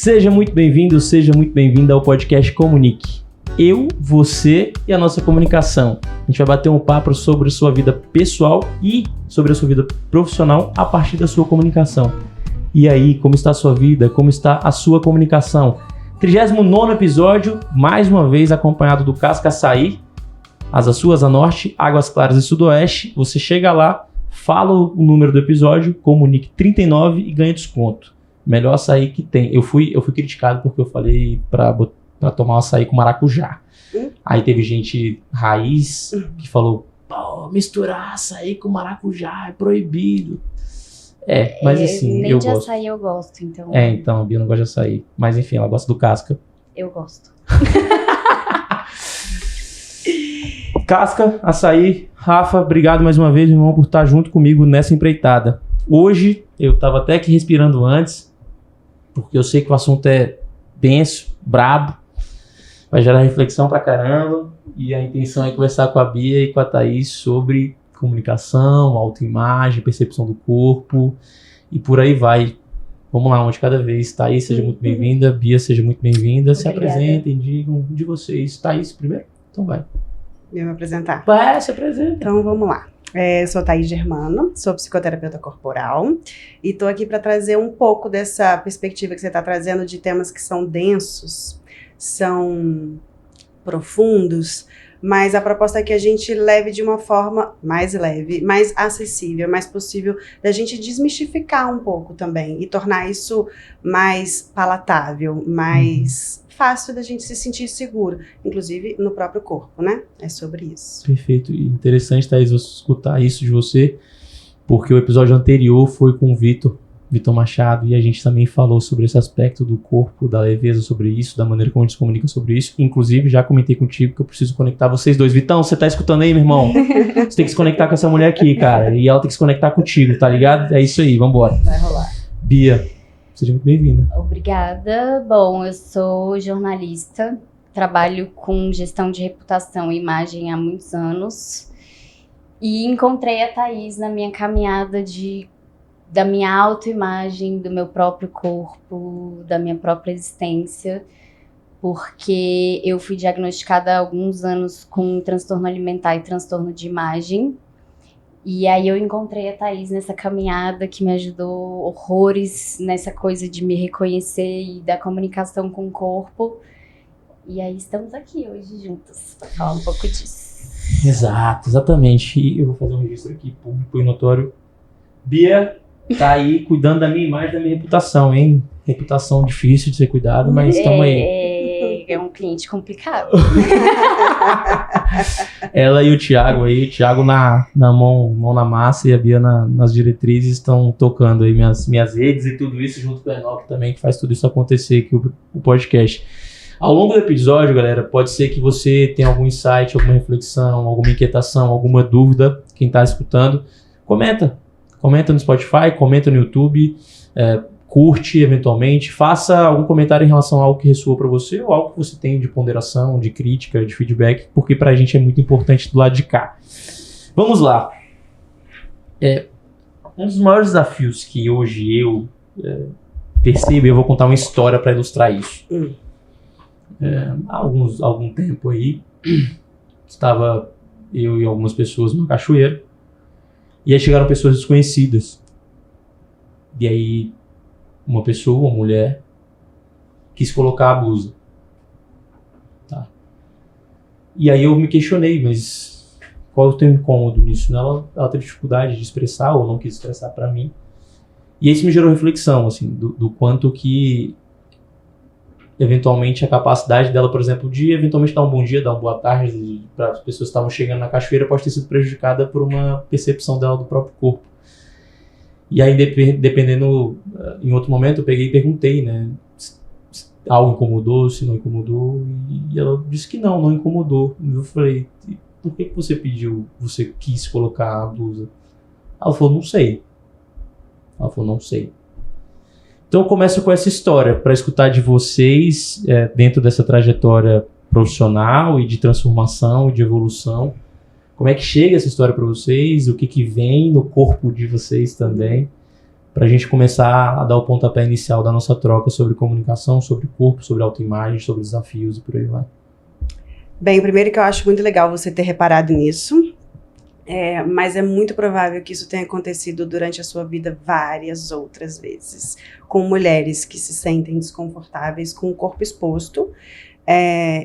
Seja muito bem-vindo, seja muito bem-vinda ao podcast Comunique. Eu, você e a nossa comunicação. A gente vai bater um papo sobre a sua vida pessoal e sobre a sua vida profissional a partir da sua comunicação. E aí, como está a sua vida? Como está a sua comunicação? 39º episódio, mais uma vez acompanhado do Casca Açaí, Asa Sul, Asa Norte, Águas Claras e Sudoeste. Você chega lá, fala o número do episódio, Comunique 39 e ganha desconto. Melhor açaí que tem. Eu fui criticado porque eu falei pra tomar um açaí com maracujá. Aí teve gente raiz que falou, pô, misturar açaí com maracujá é proibido. Mas assim, nem eu de gosto. açaí eu gosto, então... Então, a Bia não gosta de açaí. Mas enfim, ela gosta do casca. Eu gosto. Casca, açaí, Rafa, obrigado mais uma vez, meu irmão, por estar junto comigo nessa empreitada. Hoje, eu tava até aqui respirando antes, porque eu sei que o assunto é denso, brabo, vai gerar reflexão pra caramba, e a intenção é conversar com a Bia e com a Thaís sobre comunicação, autoimagem, percepção do corpo, e por aí vai. Vamos lá, um de cada vez. Thaís, seja muito bem-vinda. Bia, seja muito bem-vinda. Se apresentem, digam de vocês. Thaís, primeiro? Então vai. Eu me apresentar? Vai, se apresenta. Então vamos lá. Sou Thaís Germano, sou psicoterapeuta corporal e estou aqui para trazer um pouco dessa perspectiva que você está trazendo de temas que são densos, são profundos, mas a proposta é que a gente leve de uma forma mais leve, mais acessível, mais possível da gente desmistificar um pouco também e tornar isso mais palatável, mais fácil da gente se sentir seguro, inclusive no próprio corpo, né? É sobre isso. Perfeito. E interessante, Thaís, escutar isso de você, porque o episódio anterior foi com o Vitor Machado, e a gente também falou sobre esse aspecto do corpo, da leveza sobre isso, da maneira como a gente se comunica sobre isso. Inclusive, já comentei contigo que eu preciso conectar vocês dois. Vitão, você tá escutando aí, meu irmão? Você tem que se conectar com essa mulher aqui, cara, e ela tem que se conectar contigo, tá ligado? É isso aí, vambora. Vai rolar. Bia, seja muito bem-vinda. Obrigada. Bom, eu sou jornalista, trabalho com gestão de reputação e imagem há muitos anos e encontrei a Thaís na minha caminhada da minha autoimagem, do meu próprio corpo, da minha própria existência, porque eu fui diagnosticada há alguns anos com transtorno alimentar e transtorno de imagem. E aí eu encontrei a Thaís nessa caminhada que me ajudou horrores nessa coisa de me reconhecer e da comunicação com o corpo. E aí estamos aqui hoje juntos para falar um pouco disso. Exato, exatamente. E eu vou fazer um registro aqui público e notório. Bia tá aí cuidando da minha imagem, da minha reputação, hein? Reputação difícil de ser cuidado, mas estamos aí. É um cliente complicado. Ela e o Thiago aí, o Thiago na mão na massa e a Bia nas diretrizes, estão tocando aí minhas redes e tudo isso, junto com o Enoch também, que faz tudo isso acontecer aqui, o podcast. Ao longo do episódio, galera, pode ser que você tenha algum insight, alguma reflexão, alguma inquietação, alguma dúvida, quem tá escutando, comenta no Spotify, comenta no YouTube, curte eventualmente, faça algum comentário em relação a algo que ressoa para você ou algo que você tem de ponderação, de crítica, de feedback, porque pra gente é muito importante do lado de cá. Vamos lá. Um dos maiores desafios que hoje eu percebo, eu vou contar uma história para ilustrar isso. Há algum tempo aí, estava eu e algumas pessoas numa cachoeira, e aí chegaram pessoas desconhecidas. E aí uma mulher, quis colocar a blusa. Tá. E aí eu me questionei, mas qual é o teu incômodo nisso? Ela teve dificuldade de expressar ou não quis expressar para mim. E isso me gerou reflexão, assim, do quanto que eventualmente a capacidade dela, por exemplo, de eventualmente dar um bom dia, dar uma boa tarde para as pessoas que estavam chegando na cachoeira, pode ter sido prejudicada por uma percepção dela do próprio corpo. E aí, dependendo, em outro momento, eu peguei e perguntei, né, se algo incomodou, se não incomodou, e ela disse que não incomodou. Eu falei, por que você quis colocar a blusa? Ela falou, não sei. Então eu começo com essa história, para escutar de vocês, dentro dessa trajetória profissional e de transformação e de evolução, como é que chega essa história para vocês, o que vem no corpo de vocês também, para a gente começar a dar o pontapé inicial da nossa troca sobre comunicação, sobre corpo, sobre autoimagem, sobre desafios e por aí vai. Bem, primeiro que eu acho muito legal você ter reparado nisso, mas é muito provável que isso tenha acontecido durante a sua vida várias outras vezes, com mulheres que se sentem desconfortáveis com o corpo exposto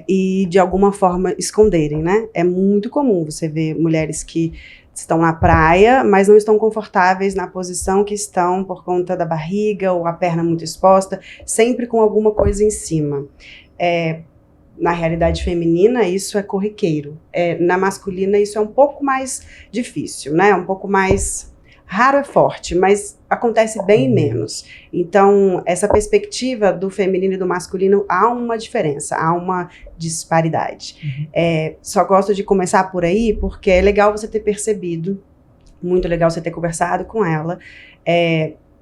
e de alguma forma esconderem, né? É muito comum você ver mulheres que estão na praia, mas não estão confortáveis na posição que estão por conta da barriga ou a perna muito exposta, sempre com alguma coisa em cima. Na realidade feminina, isso é corriqueiro. Na masculina, isso é um pouco mais difícil, né? Um pouco mais raro, é forte, mas acontece bem menos. Então, essa perspectiva do feminino e do masculino, há uma diferença, há uma disparidade. Só gosto de começar por aí, porque é legal você ter percebido, muito legal você ter conversado com ela,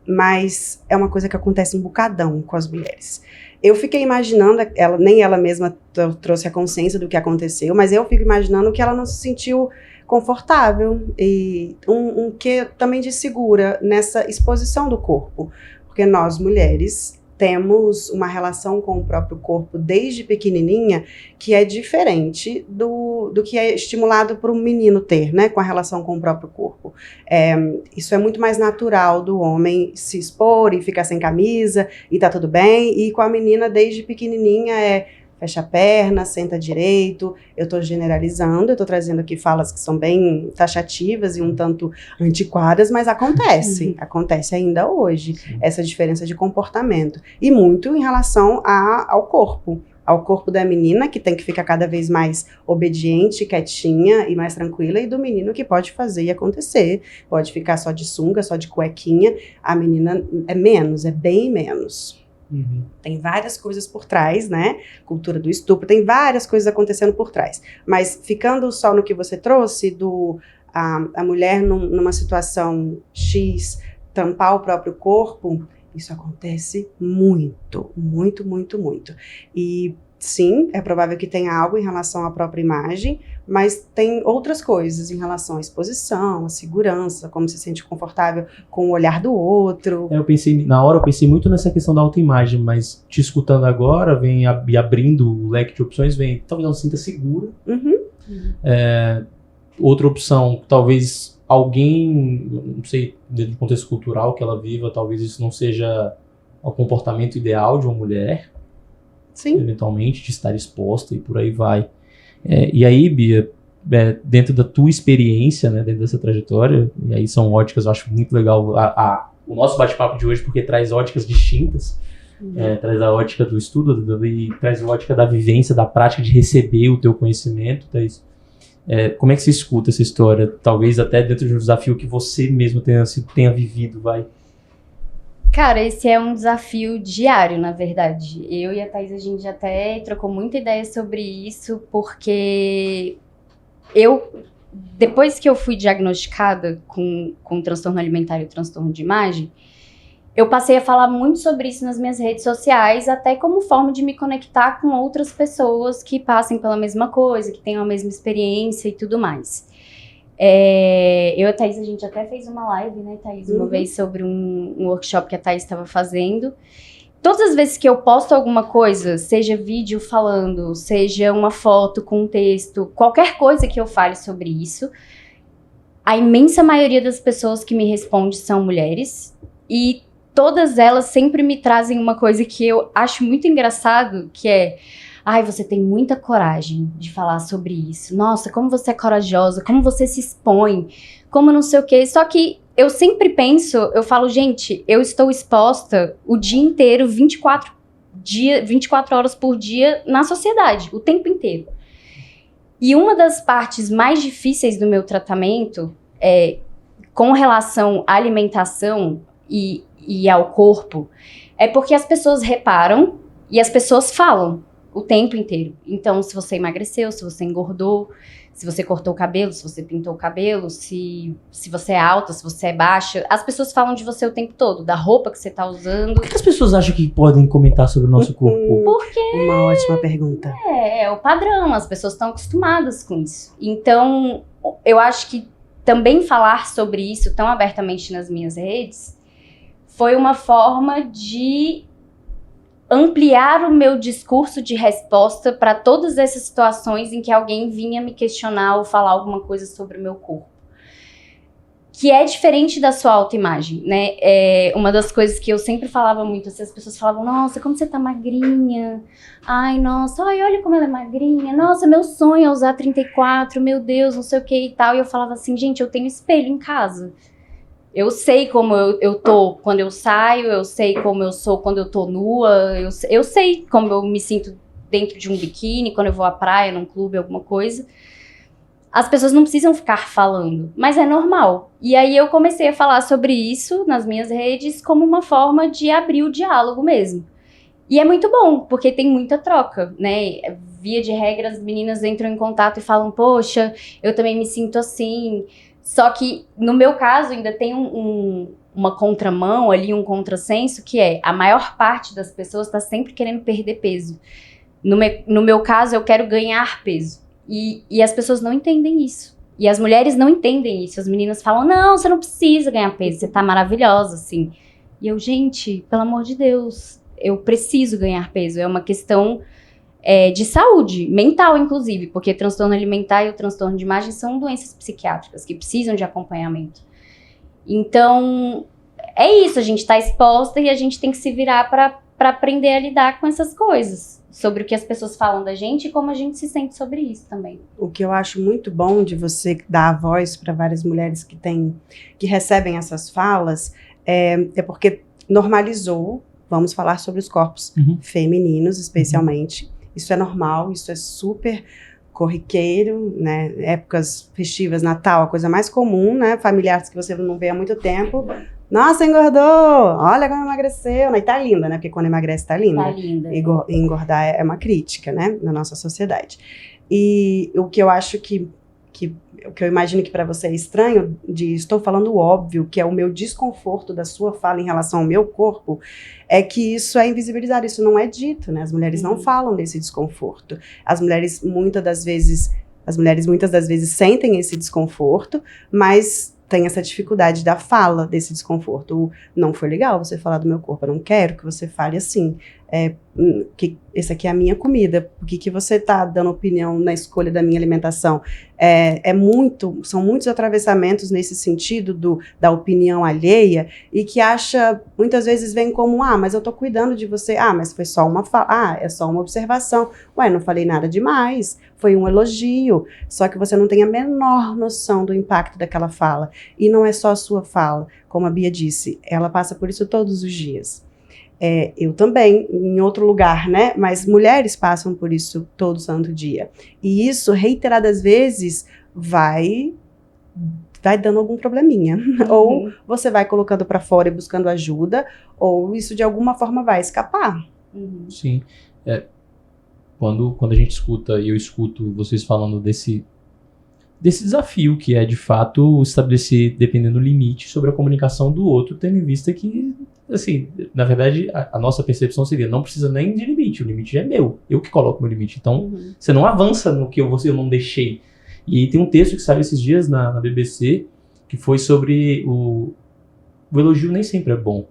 mas é uma coisa que acontece um bocadão com as mulheres. Eu fiquei imaginando, nem ela mesma trouxe a consciência do que aconteceu, mas eu fico imaginando que ela não se sentiu confortável e um quê também de segura nessa exposição do corpo. Porque nós, mulheres, temos uma relação com o próprio corpo desde pequenininha que é diferente do que é estimulado por um menino ter, né, com a relação com o próprio corpo. Isso é muito mais natural do homem se expor e ficar sem camisa e tá tudo bem, e com a menina desde pequenininha fecha a perna, senta direito. Eu tô generalizando, eu tô trazendo aqui falas que são bem taxativas e um tanto antiquadas, mas acontece ainda hoje, essa diferença de comportamento. E muito em relação ao corpo da menina, que tem que ficar cada vez mais obediente, quietinha e mais tranquila, e do menino que pode fazer e acontecer, pode ficar só de sunga, só de cuequinha. A menina é menos, é bem menos. Tem várias coisas por trás, né? Cultura do estupro, tem várias coisas acontecendo por trás. Mas ficando só no que você trouxe, a mulher numa situação X, tampar o próprio corpo, isso acontece muito, muito, muito, muito. E sim, é provável que tenha algo em relação à própria imagem, mas tem outras coisas em relação à exposição, à segurança, como se sente confortável com o olhar do outro. Na hora eu pensei muito nessa questão da autoimagem, mas te escutando agora, vem abrindo o leque de opções, talvez ela se sinta segura. Outra opção, talvez alguém, não sei, dentro do contexto cultural que ela viva, talvez isso não seja o comportamento ideal de uma mulher. Sim. Eventualmente, de estar exposta e por aí vai. E aí, Bia, dentro da tua experiência, né, dentro dessa trajetória, e aí são óticas, eu acho muito legal o nosso bate-papo de hoje, porque traz óticas distintas, traz a ótica do estudo e traz a ótica da vivência, da prática, de receber o teu conhecimento. Como é que você escuta essa história? Talvez até dentro de um desafio que você mesmo tenha vivido, vai. Cara, esse é um desafio diário, na verdade. Eu e a Thaís, a gente até trocou muita ideia sobre isso, porque depois que eu fui diagnosticada com transtorno alimentar e o transtorno de imagem, eu passei a falar muito sobre isso nas minhas redes sociais, até como forma de me conectar com outras pessoas que passem pela mesma coisa, que tenham a mesma experiência e tudo mais. Eu e a Thaís, a gente até fez uma live, né, Thaís, uma vez sobre um workshop que a Thaís estava fazendo. Todas as vezes que eu posto alguma coisa, seja vídeo falando, seja uma foto com um texto, qualquer coisa que eu fale sobre isso, a imensa maioria das pessoas que me respondem são mulheres, e todas elas sempre me trazem uma coisa que eu acho muito engraçado, que é: ai, você tem muita coragem de falar sobre isso. Nossa, como você é corajosa, como você se expõe, como não sei o quê. Só que eu sempre penso, eu falo, gente, eu estou exposta o dia inteiro, 24 horas por dia na sociedade, o tempo inteiro. E uma das partes mais difíceis do meu tratamento, com relação à alimentação e ao corpo, é porque as pessoas reparam e as pessoas falam o tempo inteiro. Então, se você emagreceu, se você engordou, se você cortou o cabelo, se você pintou o cabelo, se você é alta, se você é baixa, as pessoas falam de você o tempo todo, da roupa que você tá usando. Por que as pessoas acham que podem comentar sobre o nosso corpo? Porque uma ótima pergunta. É o padrão, as pessoas estão acostumadas com isso. Então, eu acho que também falar sobre isso tão abertamente nas minhas redes foi uma forma de ampliar o meu discurso de resposta para todas essas situações em que alguém vinha me questionar ou falar alguma coisa sobre o meu corpo. Que é diferente da sua autoimagem, né? Uma das coisas que eu sempre falava muito, assim, as pessoas falavam, nossa, como você tá magrinha. Ai, nossa, ai, olha como ela é magrinha. Nossa, meu sonho é usar 34, meu Deus, não sei o que e tal. E eu falava assim, gente, eu tenho espelho em casa. Eu sei como eu tô quando eu saio, eu sei como eu sou quando eu tô nua, eu sei como eu me sinto dentro de um biquíni, quando eu vou à praia, num clube, alguma coisa. As pessoas não precisam ficar falando, mas é normal. E aí eu comecei a falar sobre isso nas minhas redes como uma forma de abrir o diálogo mesmo. E é muito bom, porque tem muita troca, né? Via de regra, as meninas entram em contato e falam, poxa, eu também me sinto assim. Só que, no meu caso, ainda tem uma contramão ali, um contrassenso, que é a maior parte das pessoas está sempre querendo perder peso. No meu caso, eu quero ganhar peso. E as pessoas não entendem isso. E as mulheres não entendem isso. As meninas falam, não, você não precisa ganhar peso, você tá maravilhosa, assim. E eu, gente, pelo amor de Deus, eu preciso ganhar peso. É uma questão de saúde, mental, inclusive, porque transtorno alimentar e o transtorno de imagem são doenças psiquiátricas que precisam de acompanhamento. Então, é isso, a gente tá exposta e a gente tem que se virar para aprender a lidar com essas coisas. Sobre o que as pessoas falam da gente e como a gente se sente sobre isso também. O que eu acho muito bom de você dar a voz para várias mulheres que recebem essas falas é porque normalizou, vamos falar sobre os corpos femininos, especialmente. Isso é normal, isso é super corriqueiro, né? Épocas festivas, Natal, a coisa mais comum, né? Familiares que você não vê há muito tempo. Nossa, engordou! Olha como emagreceu! E tá linda, né? Porque quando emagrece, tá linda. Tá linda. Engordar é uma crítica, né? Na nossa sociedade. E o que eu acho o que eu imagino que para você é estranho, estou falando o óbvio, que é o meu desconforto da sua fala em relação ao meu corpo, é que isso é invisibilizado, isso não é dito, né? As mulheres não falam desse desconforto. As mulheres muitas das vezes sentem esse desconforto, mas tem essa dificuldade da fala desse desconforto. Não foi legal você falar do meu corpo, eu não quero que você fale assim. Que essa aqui é a minha comida, por que você está dando opinião na escolha da minha alimentação? São muitos atravessamentos nesse sentido da opinião alheia e que muitas vezes vem como, mas eu estou cuidando de você, mas foi só uma fala, é só uma observação, não falei nada demais, foi um elogio, só que você não tem a menor noção do impacto daquela fala, e não é só a sua fala, como a Bia disse, ela passa por isso todos os dias. Eu também, em outro lugar, né? Mas mulheres passam por isso todo santo dia. E isso, reiteradas vezes, vai dando algum probleminha. Ou você vai colocando para fora e buscando ajuda, ou isso de alguma forma vai escapar. Sim. Quando a gente escuta, e eu escuto vocês falando desse desafio que é, de fato, estabelecer, dependendo do limite, sobre a comunicação do outro, tendo em vista que, assim, na verdade, a nossa percepção seria, não precisa nem de limite, o limite já é meu, eu que coloco o meu limite. Então, você não avança no que eu não deixei. E tem um texto que saiu esses dias na BBC, que foi sobre o elogio nem sempre é bom.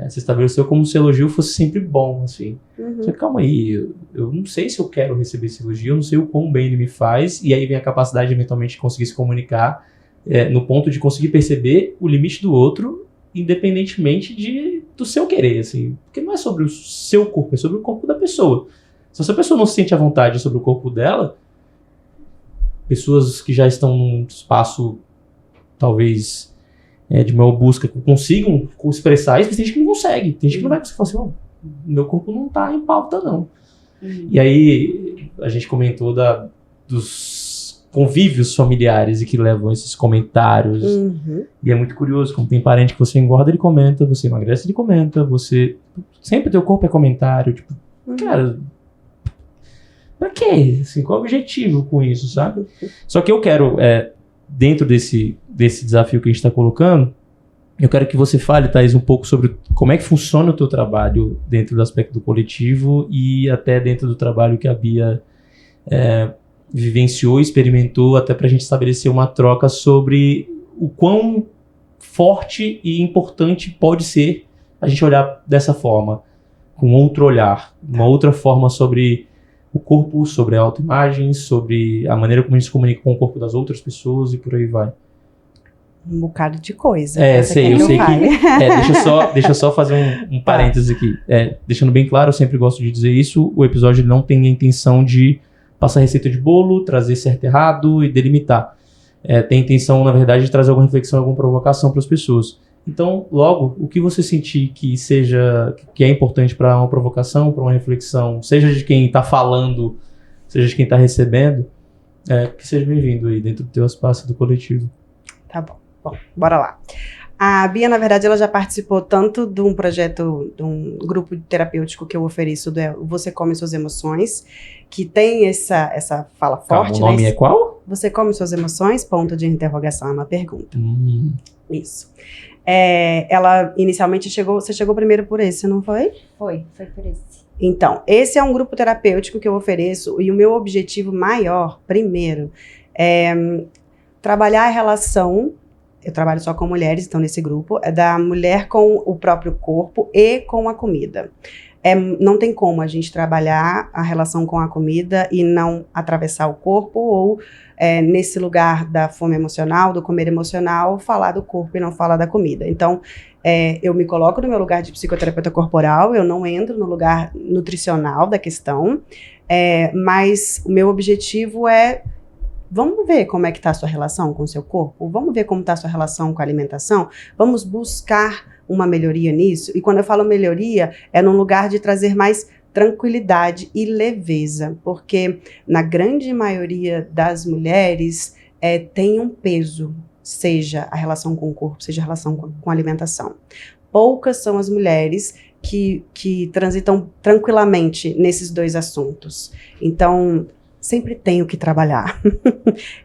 Você estabeleceu como se o elogio fosse sempre bom, assim. Você, calma aí, eu não sei se eu quero receber esse elogio, eu não sei o quão bem ele me faz, e aí vem a capacidade de eventualmente conseguir se comunicar no ponto de conseguir perceber o limite do outro, independentemente do seu querer, assim. Porque não é sobre o seu corpo, é sobre o corpo da pessoa. Se essa pessoa não se sente à vontade sobre o corpo dela, pessoas que já estão num espaço, talvez, de maior busca, consigam expressar isso, mas tem gente que não consegue. Tem gente que não vai conseguir falar assim, meu corpo não tá em pauta, não. E aí, a gente comentou dos convívios familiares e que levam esses comentários. E é muito curioso, como tem parente que você engorda, ele comenta, você emagrece, ele comenta, você... Sempre teu corpo é comentário, tipo, cara... Pra quê? Assim, qual é o objetivo com isso, sabe? Só que eu quero, dentro desse desafio que a gente está colocando, eu quero que você fale, Thaís, um pouco sobre como é que funciona o teu trabalho dentro do aspecto do coletivo e até dentro do trabalho que a Bia vivenciou, experimentou, até pra gente estabelecer uma troca sobre o quão forte e importante pode ser a gente olhar dessa forma, com outro olhar, uma outra forma sobre o corpo, sobre a autoimagem, sobre a maneira como a gente se comunica com o corpo das outras pessoas e por aí vai. Um bocado de coisa. Eu sei que... deixa eu só fazer um parênteses aqui. Deixando bem claro, eu sempre gosto de dizer isso, o episódio não tem a intenção de passar receita de bolo, trazer certo e errado e delimitar. Tem a intenção, na verdade, de trazer alguma reflexão, alguma provocação para as pessoas. Então, logo, o que você sentir que é importante para uma provocação, para uma reflexão, seja de quem está falando, seja de quem está recebendo, que seja bem-vindo aí dentro do teu espaço do coletivo. Tá bom. Bom, bora lá. A Bia, na verdade, ela já participou tanto de um projeto, de um grupo terapêutico que eu ofereço, do Você Come Suas Emoções, que tem essa fala forte. O nome é qual? Você Come Suas Emoções, ponto de interrogação, é uma pergunta. Isso. Ela inicialmente você chegou primeiro por esse, não foi? Foi por esse. Então, esse é um grupo terapêutico que eu ofereço e o meu objetivo maior, primeiro, é trabalhar a relação. Eu trabalho só com mulheres, então nesse grupo, é da mulher com o próprio corpo e com a comida. Não tem como a gente trabalhar a relação com a comida e não atravessar o corpo ou nesse lugar da fome emocional, do comer emocional, falar do corpo e não falar da comida. Então, eu me coloco no meu lugar de psicoterapeuta corporal, eu não entro no lugar nutricional da questão, mas o meu objetivo é: vamos ver como é que está a sua relação com o seu corpo? Vamos ver como está a sua relação com a alimentação? Vamos buscar uma melhoria nisso? E quando eu falo melhoria, é num lugar de trazer mais tranquilidade e leveza, porque na grande maioria das mulheres tem um peso, seja a relação com o corpo, seja a relação com a alimentação. Poucas são as mulheres que transitam tranquilamente nesses dois assuntos. Então, sempre tenho que trabalhar.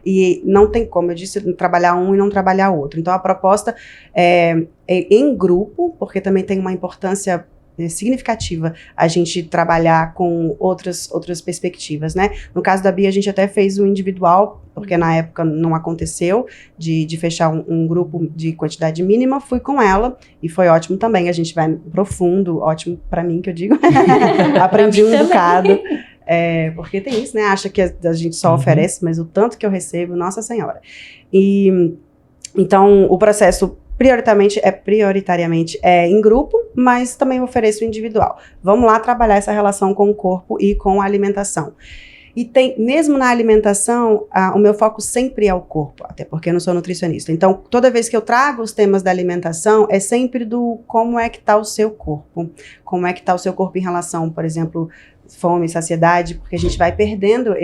E não tem como, eu disse, trabalhar um e não trabalhar outro. Então, a proposta é em grupo, porque também tem uma importância significativa a gente trabalhar com outras perspectivas, né? No caso da Bia, a gente até fez um individual, porque na época não aconteceu de fechar um grupo de quantidade mínima. Fui com ela e foi ótimo também. A gente vai profundo, ótimo pra mim, que eu digo. Aprendi um bocado. Porque tem isso, né? Acha que a gente só oferece, mas o tanto que eu recebo, Nossa Senhora. Então, o processo prioritariamente é em grupo, mas também ofereço individual. Vamos lá trabalhar essa relação com o corpo e com a alimentação. E mesmo na alimentação, o meu foco sempre é o corpo, até porque eu não sou nutricionista. Então, toda vez que eu trago os temas da alimentação, é sempre do como é que está o seu corpo. Como é que está o seu corpo em relação, por exemplo, fome, saciedade, porque a gente vai perdendo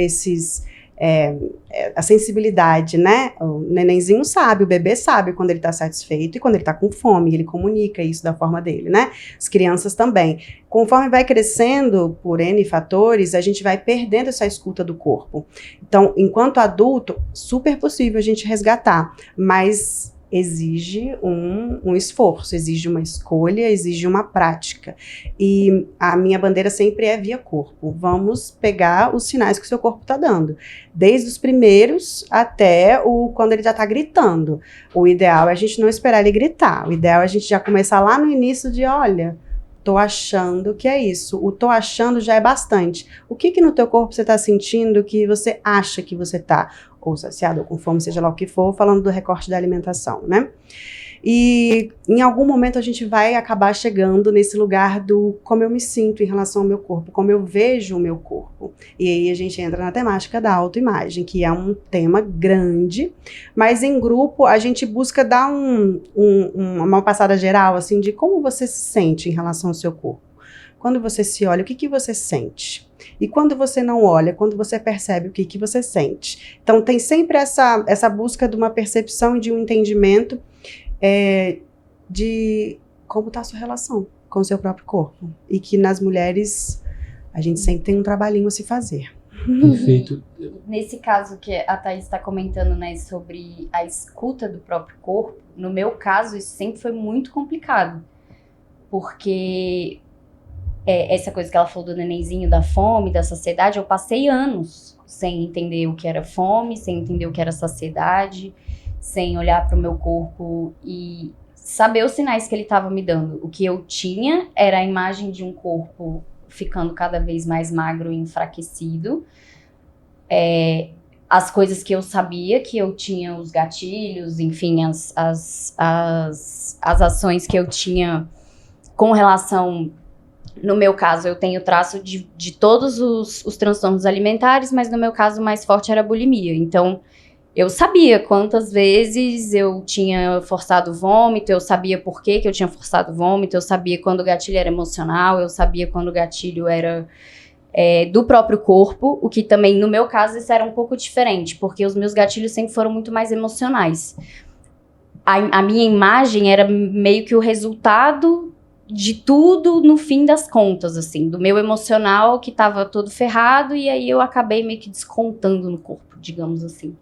a sensibilidade, né? O nenenzinho sabe, o bebê sabe quando ele tá satisfeito e quando ele tá com fome, ele comunica isso da forma dele, né? As crianças também. Conforme vai crescendo por N fatores, a gente vai perdendo essa escuta do corpo. Então, enquanto adulto, super possível a gente resgatar, mas exige um esforço, exige uma escolha, exige uma prática. E a minha bandeira sempre é via corpo. Vamos pegar os sinais que o seu corpo está dando, desde os primeiros até quando ele já está gritando. O ideal é a gente não esperar ele gritar, o ideal é a gente já começar lá no início de, olha, tô achando que é isso. O tô achando já é bastante. O que no teu corpo você tá sentindo que você acha que você tá? Ou saciado, ou com fome, seja lá o que for, falando do recorte da alimentação, né? E em algum momento a gente vai acabar chegando nesse lugar do como eu me sinto em relação ao meu corpo, como eu vejo o meu corpo. E aí a gente entra na temática da autoimagem, que é um tema grande, mas em grupo a gente busca dar uma passada geral, assim, de como você se sente em relação ao seu corpo. Quando você se olha, o que você sente? E quando você não olha, quando você percebe, o que você sente? Então tem sempre essa busca de uma percepção e de um entendimento de como está a sua relação com o seu próprio corpo. E que nas mulheres a gente sempre tem um trabalhinho a se fazer. Perfeito. Nesse caso que a Thaís está comentando, né, sobre a escuta do próprio corpo, no meu caso isso sempre foi muito complicado. Porque essa coisa que ela falou do nenenzinho, da fome, da saciedade, eu passei anos sem entender o que era fome, sem entender o que era saciedade. sem olhar para o meu corpo e saber os sinais que ele estava me dando. O que eu tinha era a imagem de um corpo ficando cada vez mais magro e enfraquecido. As coisas que eu sabia, que eu tinha os gatilhos, enfim, as ações que eu tinha com relação... No meu caso, eu tenho traço de todos os transtornos alimentares, mas no meu caso, o mais forte era a bulimia. Então, eu sabia quantas vezes eu tinha forçado o vômito, eu sabia por que eu tinha forçado o vômito, eu sabia quando o gatilho era emocional, eu sabia quando o gatilho era do próprio corpo, o que também, no meu caso, isso era um pouco diferente, porque os meus gatilhos sempre foram muito mais emocionais. A minha imagem era meio que o resultado de tudo no fim das contas, assim, do meu emocional que tava todo ferrado, e aí eu acabei meio que descontando no corpo, digamos assim.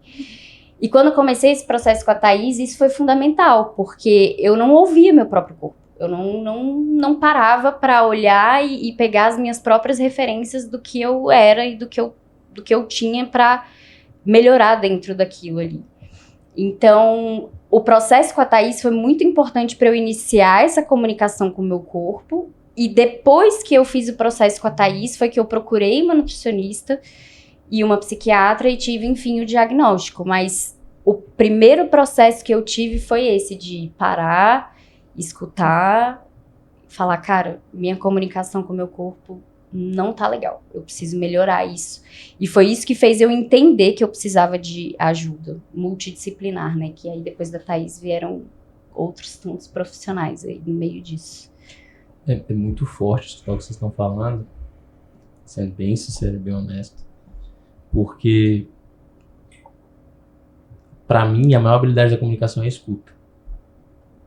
E quando eu comecei esse processo com a Thaís, isso foi fundamental, porque eu não ouvia meu próprio corpo. Eu não parava para olhar e pegar as minhas próprias referências do que eu era e do que eu tinha para melhorar dentro daquilo ali. Então, o processo com a Thaís foi muito importante para eu iniciar essa comunicação com o meu corpo. E depois que eu fiz o processo com a Thaís, foi que eu procurei uma nutricionista e uma psiquiatra e tive, enfim, o diagnóstico. Mas o primeiro processo que eu tive foi esse de parar, escutar, falar, cara, minha comunicação com o meu corpo não tá legal, eu preciso melhorar isso. E foi isso que fez eu entender que eu precisava de ajuda multidisciplinar, né? Que aí depois da Thaís vieram outros tantos profissionais aí no meio disso. É muito forte isso que vocês estão falando, sendo bem sincero e bem honesto, porque pra mim a maior habilidade da comunicação é a escuta.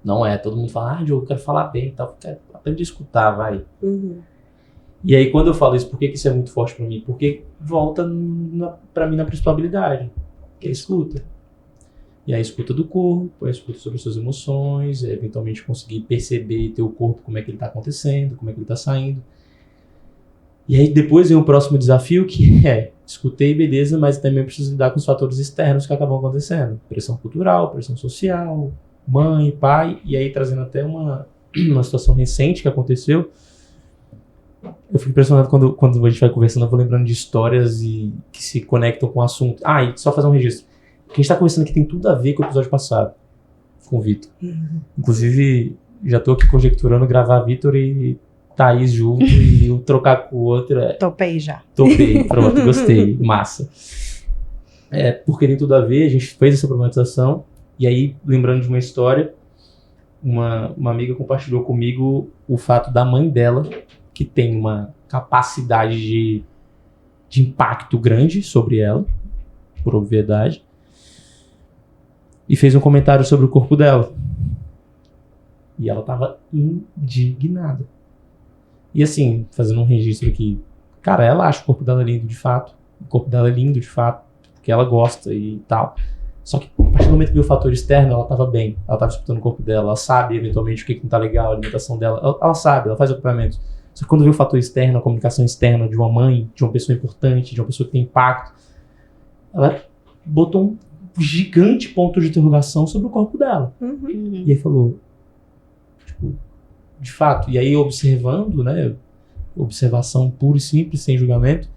Não é, todo mundo fala, Diogo, eu quero falar bem e tal, aprende a escutar, vai. Uhum. E aí, quando eu falo isso, por que isso é muito forte pra mim? Porque volta pra mim na principal habilidade, que é a escuta. E a escuta do corpo, a escuta sobre as suas emoções, eventualmente conseguir perceber teu corpo, como é que ele tá acontecendo, como é que ele tá saindo. E aí, depois vem o próximo desafio, que é, escutei, beleza, mas também preciso lidar com os fatores externos que acabam acontecendo. Pressão cultural, pressão social, mãe, pai, e aí trazendo até uma situação recente que aconteceu. Eu fico impressionado quando a gente vai conversando, eu vou lembrando de histórias que se conectam com o assunto. E só fazer um registro. O que a gente tá conversando aqui tem tudo a ver com o episódio passado, com o Vitor. Uhum. Inclusive, já tô aqui conjecturando gravar Vitor e Thaís junto e um trocar com o outro. Topei já. Topei, pronto, gostei, massa. Porque tem tudo a ver, a gente fez essa problematização, e aí, lembrando de uma história, uma amiga compartilhou comigo o fato da mãe dela, que tem uma capacidade de impacto grande sobre ela, por obviedade, e fez um comentário sobre o corpo dela. E ela tava indignada. E assim, fazendo um registro aqui, cara, ela acha o corpo dela lindo de fato, o corpo dela é lindo de fato, porque ela gosta e tal. Só que a partir do momento que viu o fator externo, ela tava bem, ela tava escutando o corpo dela, ela sabe eventualmente o que não tá legal, a alimentação dela, ela sabe, ela faz acompanhamento. Só que quando vê o fator externo, a comunicação externa de uma mãe, de uma pessoa importante, de uma pessoa que tem impacto, ela botou um gigante ponto de interrogação sobre o corpo dela. Uhum. E aí falou, tipo, de fato, e aí observando, né, observação pura e simples, sem julgamento,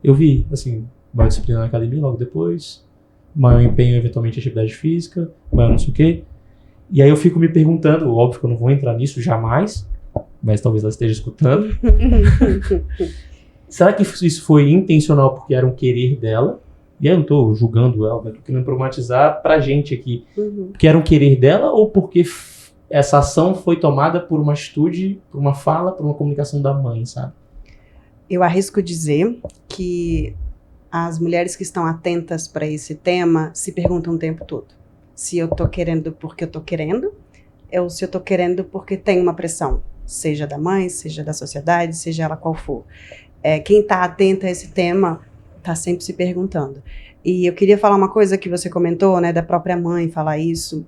eu vi, assim, maior disciplina na academia logo depois, maior empenho eventualmente em atividade física, maior não sei o quê. E aí eu fico me perguntando, óbvio que eu não vou entrar nisso jamais, mas talvez ela esteja escutando. Será que isso foi intencional porque era um querer dela? E aí eu não tô julgando ela, mas tô querendo problematizar pra gente aqui. Porque era um querer dela ou porque essa ação foi tomada por uma atitude, por uma fala, por uma comunicação da mãe, sabe? Eu arrisco dizer que as mulheres que estão atentas para esse tema se perguntam o tempo todo. Se eu tô querendo porque eu tô querendo, ou se eu tô querendo porque tem uma pressão. Seja da mãe, seja da sociedade, seja ela qual for. Quem está atento a esse tema está sempre se perguntando. E eu queria falar uma coisa que você comentou, né, da própria mãe falar isso.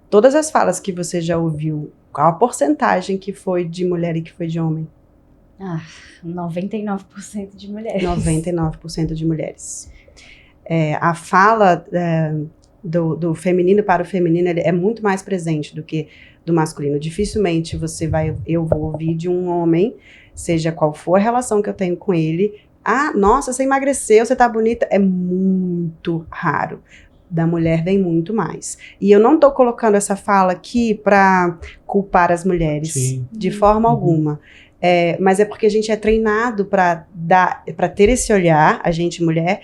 Todas as falas que você já ouviu, qual a porcentagem que foi de mulher e que foi de homem? 99% de mulheres. 99% de mulheres. A fala do feminino para o feminino, ele é muito mais presente do que do masculino. Dificilmente eu vou ouvir de um homem, seja qual for a relação que eu tenho com ele, nossa, você emagreceu, você tá bonita. É muito raro. Da mulher vem muito mais. E eu não tô colocando essa fala aqui para culpar as mulheres, Sim. de forma alguma. Mas é porque a gente é treinado para ter esse olhar, a gente mulher,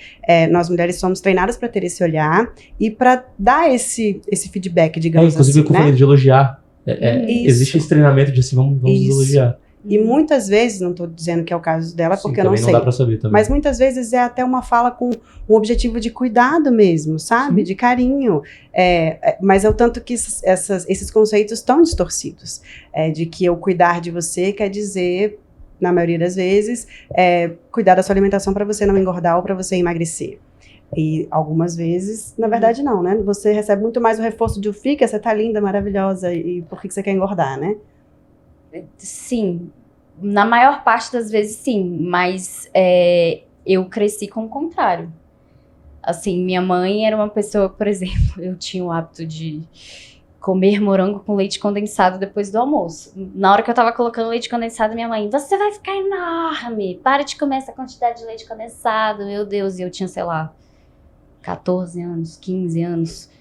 nós mulheres somos treinadas para ter esse olhar e para dar esse feedback, digamos inclusive, assim, eu falei de elogiar. Existe esse treinamento de assim, vamos elogiar. E muitas vezes, não estou dizendo que é o caso dela, Sim, porque eu não sei. Não dá pra saber também. Mas muitas vezes é até uma fala com um objetivo de cuidado mesmo, sabe? Sim. De carinho. Mas é o tanto que esses conceitos estão distorcidos. De que eu cuidar de você quer dizer, na maioria das vezes, cuidar da sua alimentação para você não engordar ou para você emagrecer. E algumas vezes, na verdade, não, né? Você recebe muito mais o reforço de fica, você tá linda, maravilhosa, e por que você quer engordar, né? Sim, na maior parte das vezes sim, mas eu cresci com o contrário. Assim, minha mãe era uma pessoa, por exemplo, eu tinha o hábito de comer morango com leite condensado depois do almoço. Na hora que eu tava colocando leite condensado, minha mãe, você vai ficar enorme, para de comer essa quantidade de leite condensado, meu Deus. E eu tinha, sei lá, 14 anos, 15 anos.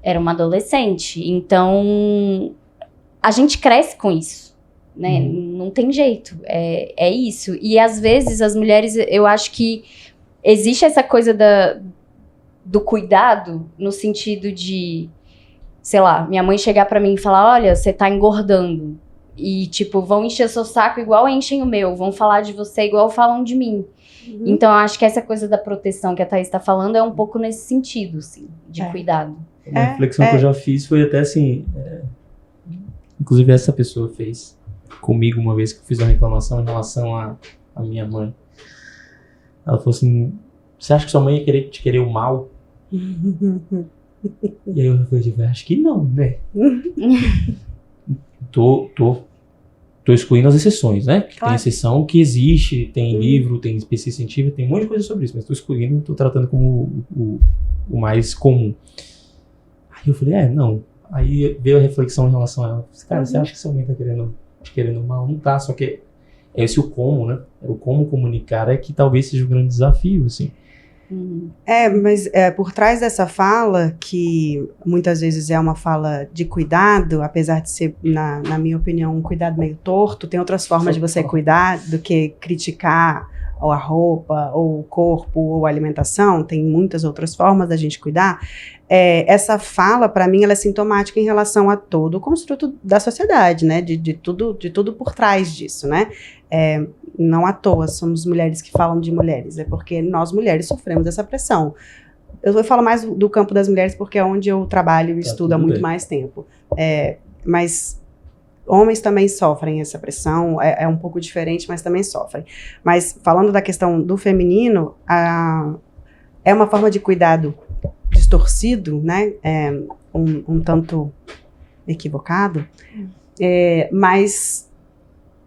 Era uma adolescente, então a gente cresce com isso, né? Não tem jeito, é isso. E às vezes as mulheres, eu acho que existe essa coisa do cuidado, no sentido de, sei lá, minha mãe chegar pra mim e falar, olha, você tá engordando. E tipo, vão encher seu saco igual enchem o meu, vão falar de você igual falam de mim. Então eu acho que essa coisa da proteção que a Thaís tá falando é um pouco nesse sentido, assim, de cuidado. Uma reflexão que eu já fiz foi até assim... Inclusive essa pessoa fez comigo uma vez que eu fiz uma reclamação em relação à minha mãe. Ela falou assim, você acha que sua mãe ia te querer o mal? E aí eu refleti, acho que não, né? Tô excluindo as exceções, né? Claro. Tem exceção que existe, tem livro, tem pesquisa científica, tem um monte de coisa sobre isso, mas tô excluindo, tô tratando como o mais comum. Aí eu falei, não. Aí veio a reflexão em relação a ela. Cara, você acha que sua mãe tá te querendo mal? Não tá, só que é esse o como, né? O como comunicar que talvez seja um grande desafio, assim. Mas por trás dessa fala, que muitas vezes é uma fala de cuidado, apesar de ser, na minha opinião, um cuidado meio torto, tem outras formas de você cuidar do que criticar ou a roupa, ou o corpo, ou a alimentação, tem muitas outras formas da gente cuidar. Essa fala, para mim, ela é sintomática em relação a todo o construto da sociedade, né? De tudo por trás disso, né? Não à toa somos mulheres que falam de mulheres, é porque nós mulheres sofremos essa pressão. Eu falo mais do campo das mulheres porque é onde eu trabalho e estudo há muito mais tempo. Mas homens também sofrem essa pressão, é um pouco diferente, mas também sofrem. Mas falando da questão do feminino, é uma forma de cuidado distorcido, né? Um tanto equivocado, mas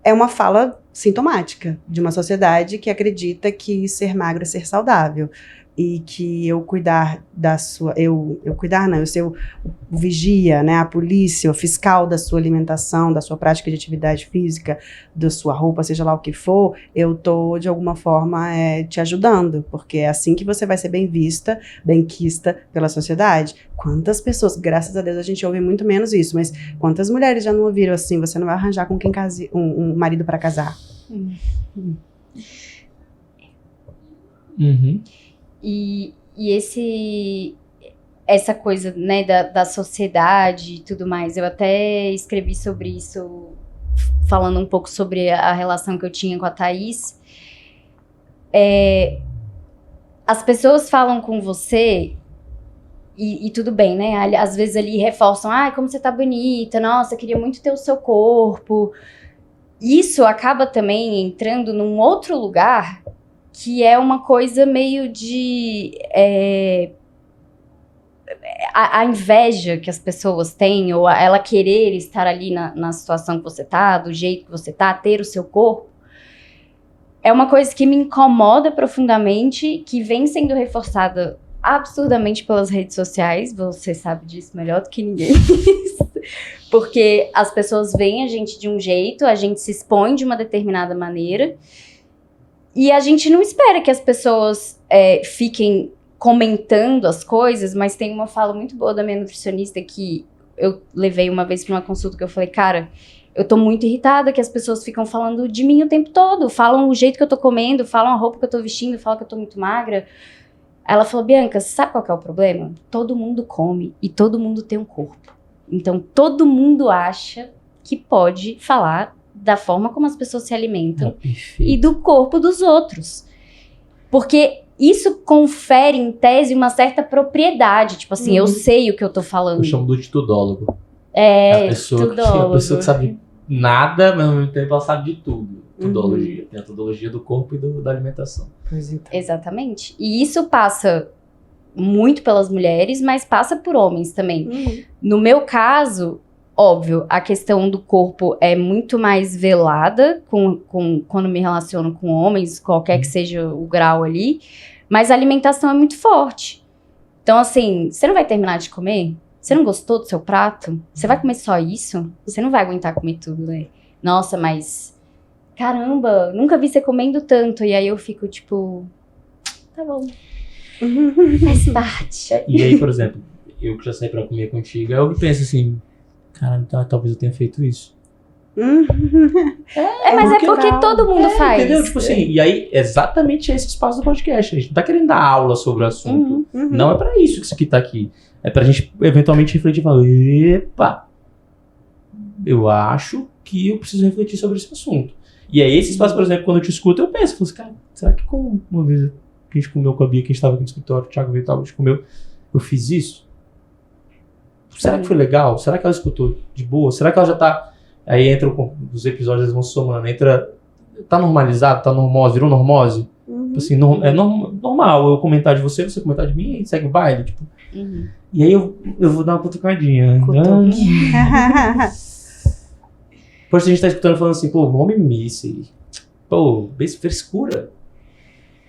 é uma fala sintomática de uma sociedade que acredita que ser magro é ser saudável. E que eu cuidar da sua... Eu ser o vigia, né, a polícia, o fiscal da sua alimentação, da sua prática de atividade física, da sua roupa, seja lá o que for, eu tô, de alguma forma, te ajudando, porque é assim que você vai ser bem vista, bem quista pela sociedade. Quantas pessoas, graças a Deus a gente ouve muito menos isso, mas quantas mulheres já não ouviram assim, você não vai arranjar com quem um marido para casar? E essa coisa, né, da sociedade e tudo mais, eu até escrevi sobre isso, falando um pouco sobre a relação que eu tinha com a Thaís. As pessoas falam com você e tudo bem, né? Às vezes ali reforçam, como você tá bonita, nossa, eu queria muito ter o seu corpo. Isso acaba também entrando num outro lugar que é uma coisa meio de... a inveja que as pessoas têm, ou ela querer estar ali na situação que você tá, do jeito que você tá, ter o seu corpo, é uma coisa que me incomoda profundamente, que vem sendo reforçada absurdamente pelas redes sociais, você sabe disso melhor do que ninguém. Porque as pessoas veem a gente de um jeito, a gente se expõe de uma determinada maneira, e a gente não espera que as pessoas fiquem comentando as coisas, mas tem uma fala muito boa da minha nutricionista que eu levei uma vez para uma consulta, que eu falei, cara, eu tô muito irritada que as pessoas ficam falando de mim o tempo todo, falam o jeito que eu tô comendo, falam a roupa que eu tô vestindo, falam que eu tô muito magra. Ela falou, Bianca, sabe qual que é o problema? Todo mundo come e todo mundo tem um corpo. Então, todo mundo acha que pode falar da forma como as pessoas se alimentam e do corpo dos outros. Porque isso confere, em tese, uma certa propriedade. Tipo assim, eu sei o que eu tô falando. Eu chamo do tudólogo. É, a pessoa que sabe nada, mas ao mesmo tempo ela sabe de tudo. Tudologia. Tem a tudologia do corpo e da alimentação. Pois então. Exatamente. E isso passa muito pelas mulheres, mas passa por homens também. No meu caso, óbvio, a questão do corpo é muito mais velada quando me relaciono com homens, qualquer que seja o grau ali, mas a alimentação é muito forte. Então, assim, você não vai terminar de comer? Você não gostou do seu prato? Você vai comer só isso? Você não vai aguentar comer tudo, né? Nossa, mas... Caramba, nunca vi você comendo tanto. E aí eu fico, tipo... Tá bom. Faz parte. E aí, por exemplo, eu que já saí pra comer contigo, eu penso assim... Cara, então, talvez eu tenha feito isso. Mas é porque todo mundo faz. Entendeu? Tipo assim, e aí, exatamente esse espaço do podcast. A gente não tá querendo dar aula sobre o assunto. Não é pra isso que isso aqui tá aqui. É pra gente eventualmente refletir e falar, epa, eu acho que eu preciso refletir sobre esse assunto. E aí esse espaço, por exemplo, quando eu te escuto, eu penso, assim, cara, será que como uma vez que a gente comeu com a Bia, que a gente tava aqui no escritório, o Thiago veio e tal, a gente comeu, eu fiz isso? Será que foi legal? Será que ela escutou de boa? Será que ela já tá... Aí entra os episódios, eles vão se somando, tá normalizado, tá normose, virou normose? Assim, é normal eu comentar de você comentar de mim, e segue o baile, tipo... E aí eu vou dar uma cutucadinha. Depois a gente tá escutando falando assim, pô, nome Missy. Pô, frescura.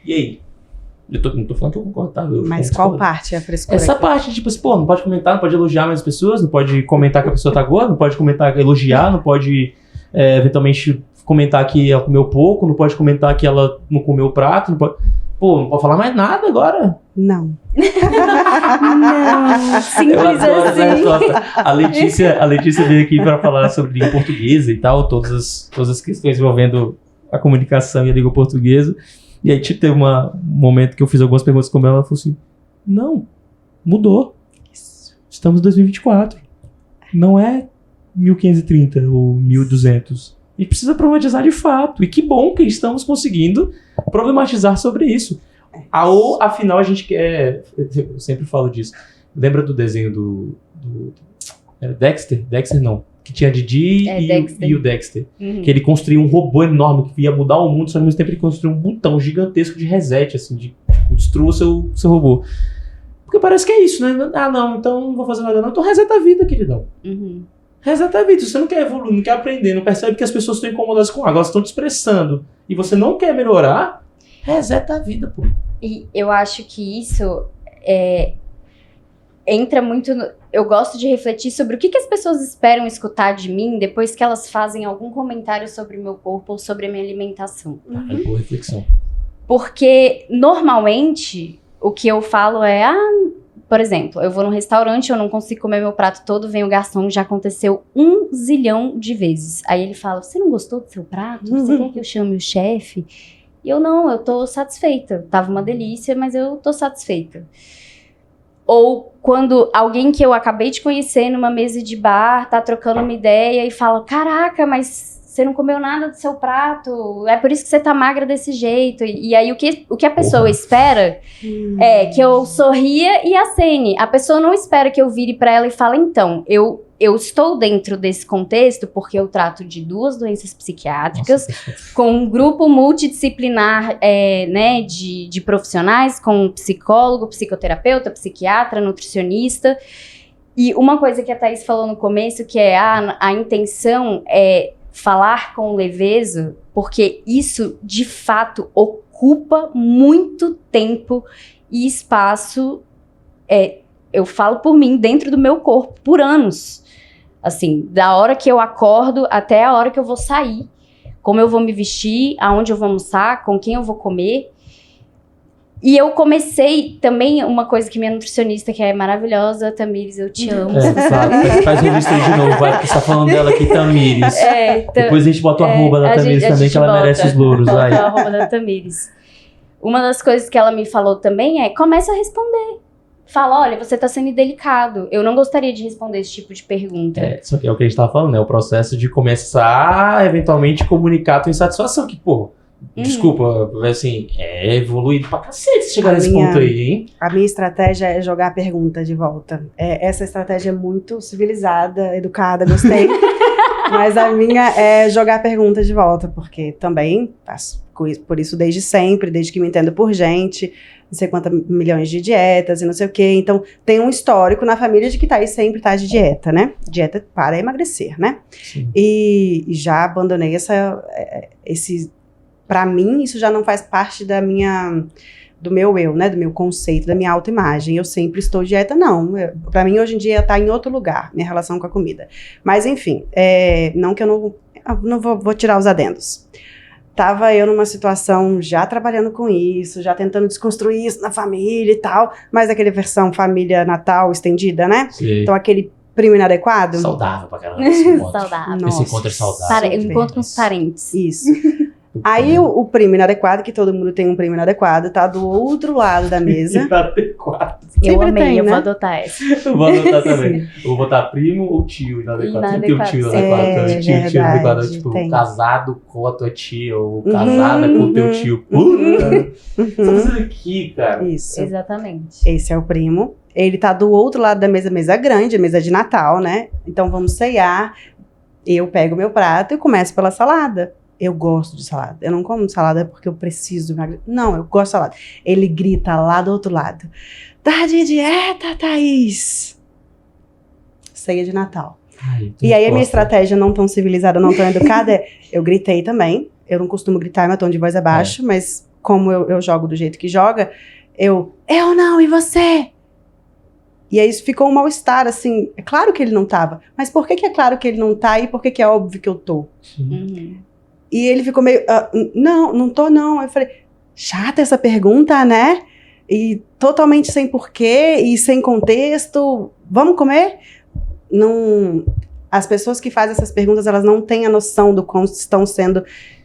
E aí? Não tô falando que eu concordo, tá? Mas qual parte é a frescura? Essa parte, tipo assim, pô, não pode comentar, não pode elogiar mais as pessoas, não pode comentar que a pessoa tá gorda, não pode comentar, elogiar, não pode eventualmente comentar que ela comeu pouco, não pode comentar que ela não comeu o prato, não pode... Pô, não pode falar mais nada agora? Não. Não, simples assim. A Letícia veio aqui para falar sobre língua portuguesa e tal, todas as questões envolvendo a comunicação e a língua portuguesa. E aí teve um momento que eu fiz algumas perguntas com ela falou assim, não, mudou. Estamos em 2024. Não é 1530 ou 1200. A gente precisa problematizar de fato. E que bom que estamos conseguindo problematizar sobre isso. Afinal, a gente quer... Eu sempre falo disso. Lembra do desenho do Dexter? Dexter não. Que tinha a Didi e o Dexter. Que ele construiu um robô enorme que ia mudar o mundo, só que ao mesmo tempo ele construiu um botão gigantesco de reset, assim, de destrua o seu robô. Porque parece que é isso, né? Ah, não, então não vou fazer nada não. Então reseta a vida, queridão. Reseta a vida. Se você não quer evoluir, não quer aprender, não percebe que as pessoas estão incomodadas com água, elas estão te expressando, e você não quer melhorar, reseta a vida, pô. E eu acho que isso entra muito eu gosto de refletir sobre o que as pessoas esperam escutar de mim depois que elas fazem algum comentário sobre o meu corpo ou sobre a minha alimentação. Boa reflexão. Porque, normalmente, o que eu falo é... Por exemplo, eu vou num restaurante, eu não consigo comer meu prato todo, vem o garçom, já aconteceu 1 zilhão de vezes. Aí ele fala, você não gostou do seu prato? Você quer que eu chame o chefe? E eu não, eu tô satisfeita. Tava uma delícia, mas eu tô satisfeita. Ou quando alguém que eu acabei de conhecer numa mesa de bar tá trocando uma ideia e fala, caraca, mas você não comeu nada do seu prato, é por isso que você tá magra desse jeito. E aí o que a pessoa espera é que eu sorria e acene. A pessoa não espera que eu vire pra ela e fale, então, eu estou dentro desse contexto porque eu trato de 2 doenças psiquiátricas, com um grupo multidisciplinar né, de profissionais, com psicólogo, psicoterapeuta, psiquiatra, nutricionista. E uma coisa que a Thaís falou no começo, que é a intenção é falar com leveza, porque isso, de fato, ocupa muito tempo e espaço eu falo por mim, dentro do meu corpo, por anos. Assim, da hora que eu acordo até a hora que eu vou sair. Como eu vou me vestir, aonde eu vou almoçar, com quem eu vou comer. E eu comecei também uma coisa que minha nutricionista, que é maravilhosa, Tamires, eu te amo. Sabe? Faz um visto de novo, vai, porque você tá falando dela aqui, Tamires. Depois a gente bota o arroba da Tamires também, que ela merece os louros. Vai. Bota o arroba da Tamires. Uma das coisas que ela me falou também é, começa a responder. Fala, olha, você tá sendo indelicado. Eu não gostaria de responder esse tipo de pergunta. Só que é o que a gente tava falando, né? O processo de começar a, eventualmente, comunicar a tua insatisfação. Que, pô, desculpa, assim, é evoluído pra cacete chegar nesse ponto aí, hein? A minha estratégia é jogar a pergunta de volta. Essa estratégia é muito civilizada, educada, gostei. Mas a minha é jogar a pergunta de volta, porque também faço por isso desde sempre, desde que me entendo por gente, não sei quantas milhões de dietas e não sei o quê. Então, tem um histórico na família de que Thaís sempre tá de dieta, né? Dieta para emagrecer, né? Sim. E já abandonei esse... Pra mim, isso já não faz parte do meu eu, né? Do meu conceito, da minha autoimagem. Eu sempre estou de dieta, não. Pra mim, hoje em dia, tá em outro lugar, minha relação com a comida. Mas, enfim, não que eu não vou tirar os adendos. Tava eu numa situação já trabalhando com isso, já tentando desconstruir isso na família e tal, mas aquele versão família natal estendida, né? Sim. Então aquele primo inadequado. Saudável pra caramba esse encontro. Saudável. Esse encontro é saudável. Encontro com os parentes. Isso. Aí o primo inadequado, que todo mundo tem um primo inadequado, tá do outro lado da mesa. Inadequado. Eu Sempre amei, tem, eu né? vou adotar essa. Eu vou anotar também. Eu vou botar primo ou tio inadequado. Sempre tem o tio inadequado. Tio verdade, inadequado, tipo, tem. casado com a tua tia, ou casada com o teu tio. Puta! Isso aqui, cara. Isso. Exatamente. Esse é o primo. Ele tá do outro lado da mesa grande, a mesa de Natal, né? Então vamos ceiar. Eu pego o meu prato e começo pela salada. Eu gosto de salada. Eu não como salada porque eu preciso emagrecer. Não, eu gosto de salada. Ele grita lá do outro lado. Tá de dieta, Thaís? Ceia de Natal. E aí a minha estratégia não tão civilizada, não tão educada é... Eu gritei também. Eu não costumo gritar, meu tom de voz é baixo. Mas como eu jogo do jeito que joga, eu não, e você? E aí isso ficou um mal-estar, assim. É claro que ele não tava. Mas por que é claro que ele não tá e por que é óbvio que eu tô? E ele ficou meio, não tô não. Eu falei, chata essa pergunta, né? E totalmente sem porquê e sem contexto. Vamos comer? Não, as pessoas que fazem essas perguntas, elas não têm a noção do quão estão sendo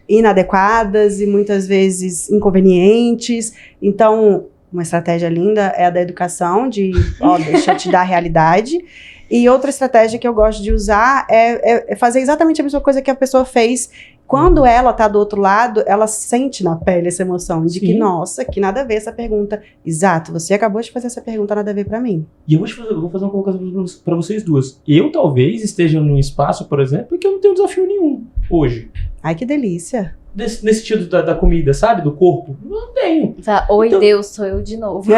inadequadas e muitas vezes inconvenientes. Então, uma estratégia linda é a da educação, de, deixa eu te dar a realidade. E outra estratégia que eu gosto de usar é fazer exatamente a mesma coisa que a pessoa fez. Quando ela tá do outro lado, ela sente na pele essa emoção de que, nossa, que nada a ver essa pergunta. Exato, você acabou de fazer essa pergunta, nada a ver pra mim. E eu vou fazer uma colocação pra vocês duas. Eu talvez esteja num espaço, por exemplo, que eu não tenho desafio nenhum hoje. Ai, que delícia. Nesse sentido da comida, sabe? Do corpo. Não tenho. Oi, então... Deus, sou eu de novo.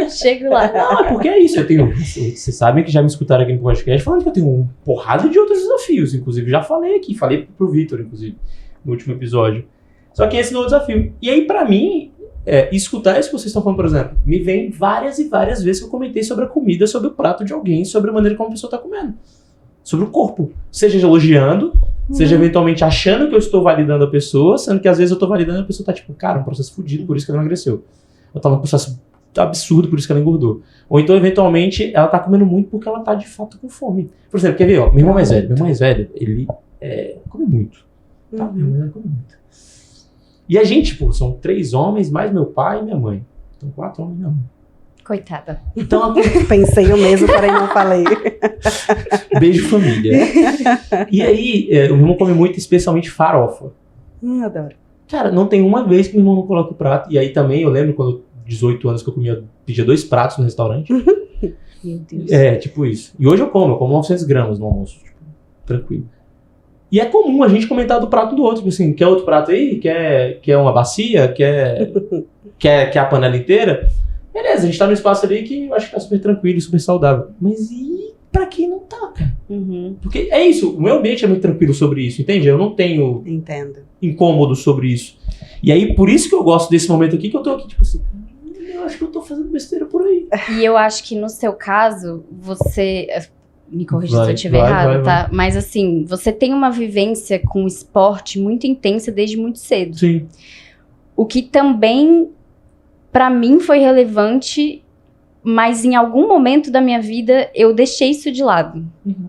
Chego lá. Não, porque é isso. Vocês sabem que já me escutaram aqui no podcast falando que eu tenho uma porrada de outros desafios. Inclusive, já falei aqui. Falei pro Vitor, inclusive, no último episódio. Só que esse não é o desafio. E aí, pra mim, escutar isso que vocês estão falando, por exemplo, me vem várias e várias vezes que eu comentei sobre a comida, sobre o prato de alguém, sobre a maneira como a pessoa tá comendo. Sobre o corpo. Seja elogiando, seja eventualmente achando que eu estou validando a pessoa, sendo que às vezes eu estou validando a pessoa tá tipo, cara, um processo fudido, por isso que ela emagreceu. Ou tá num processo absurdo, por isso que ela engordou. Ou então, eventualmente, ela tá comendo muito porque ela tá de fato com fome. Por exemplo, quer ver, meu irmão mais velho, ele come muito. Tá? Meu irmão mais velho come muito. E a gente, são 3 homens, mais meu pai e minha mãe. Então 4 homens e minha mãe. Coitada. Então, pensei eu mesmo, porém não falei. Beijo, família. E aí, o meu irmão come muito, especialmente farofa. Adoro. Cara, não tem uma vez que meu irmão não coloca o prato. E aí também, eu lembro quando, 18 anos, que eu pedia 2 pratos no restaurante. Meu Deus. Tipo isso. E hoje eu como 900 gramas no almoço. Tipo, tranquilo. E é comum a gente comentar do prato do outro. Tipo assim, quer outro prato aí? Quer uma bacia? Quer a panela inteira? Beleza, a gente tá num espaço ali que eu acho que tá super tranquilo, super saudável. Mas e pra quem não tá, cara? Porque é isso, o meu ambiente é muito tranquilo sobre isso, entende? Eu não tenho incômodo sobre isso. E aí, por isso que eu gosto desse momento aqui, que eu tô aqui, tipo assim, eu acho que eu tô fazendo besteira por aí. E eu acho que no seu caso, você... Me corrija se eu estiver vai, errado, vai. tá? Mas assim, você tem uma vivência com o esporte muito intensa desde muito cedo. Sim. O que também, pra mim, foi relevante, mas em algum momento da minha vida eu deixei isso de lado. Uhum.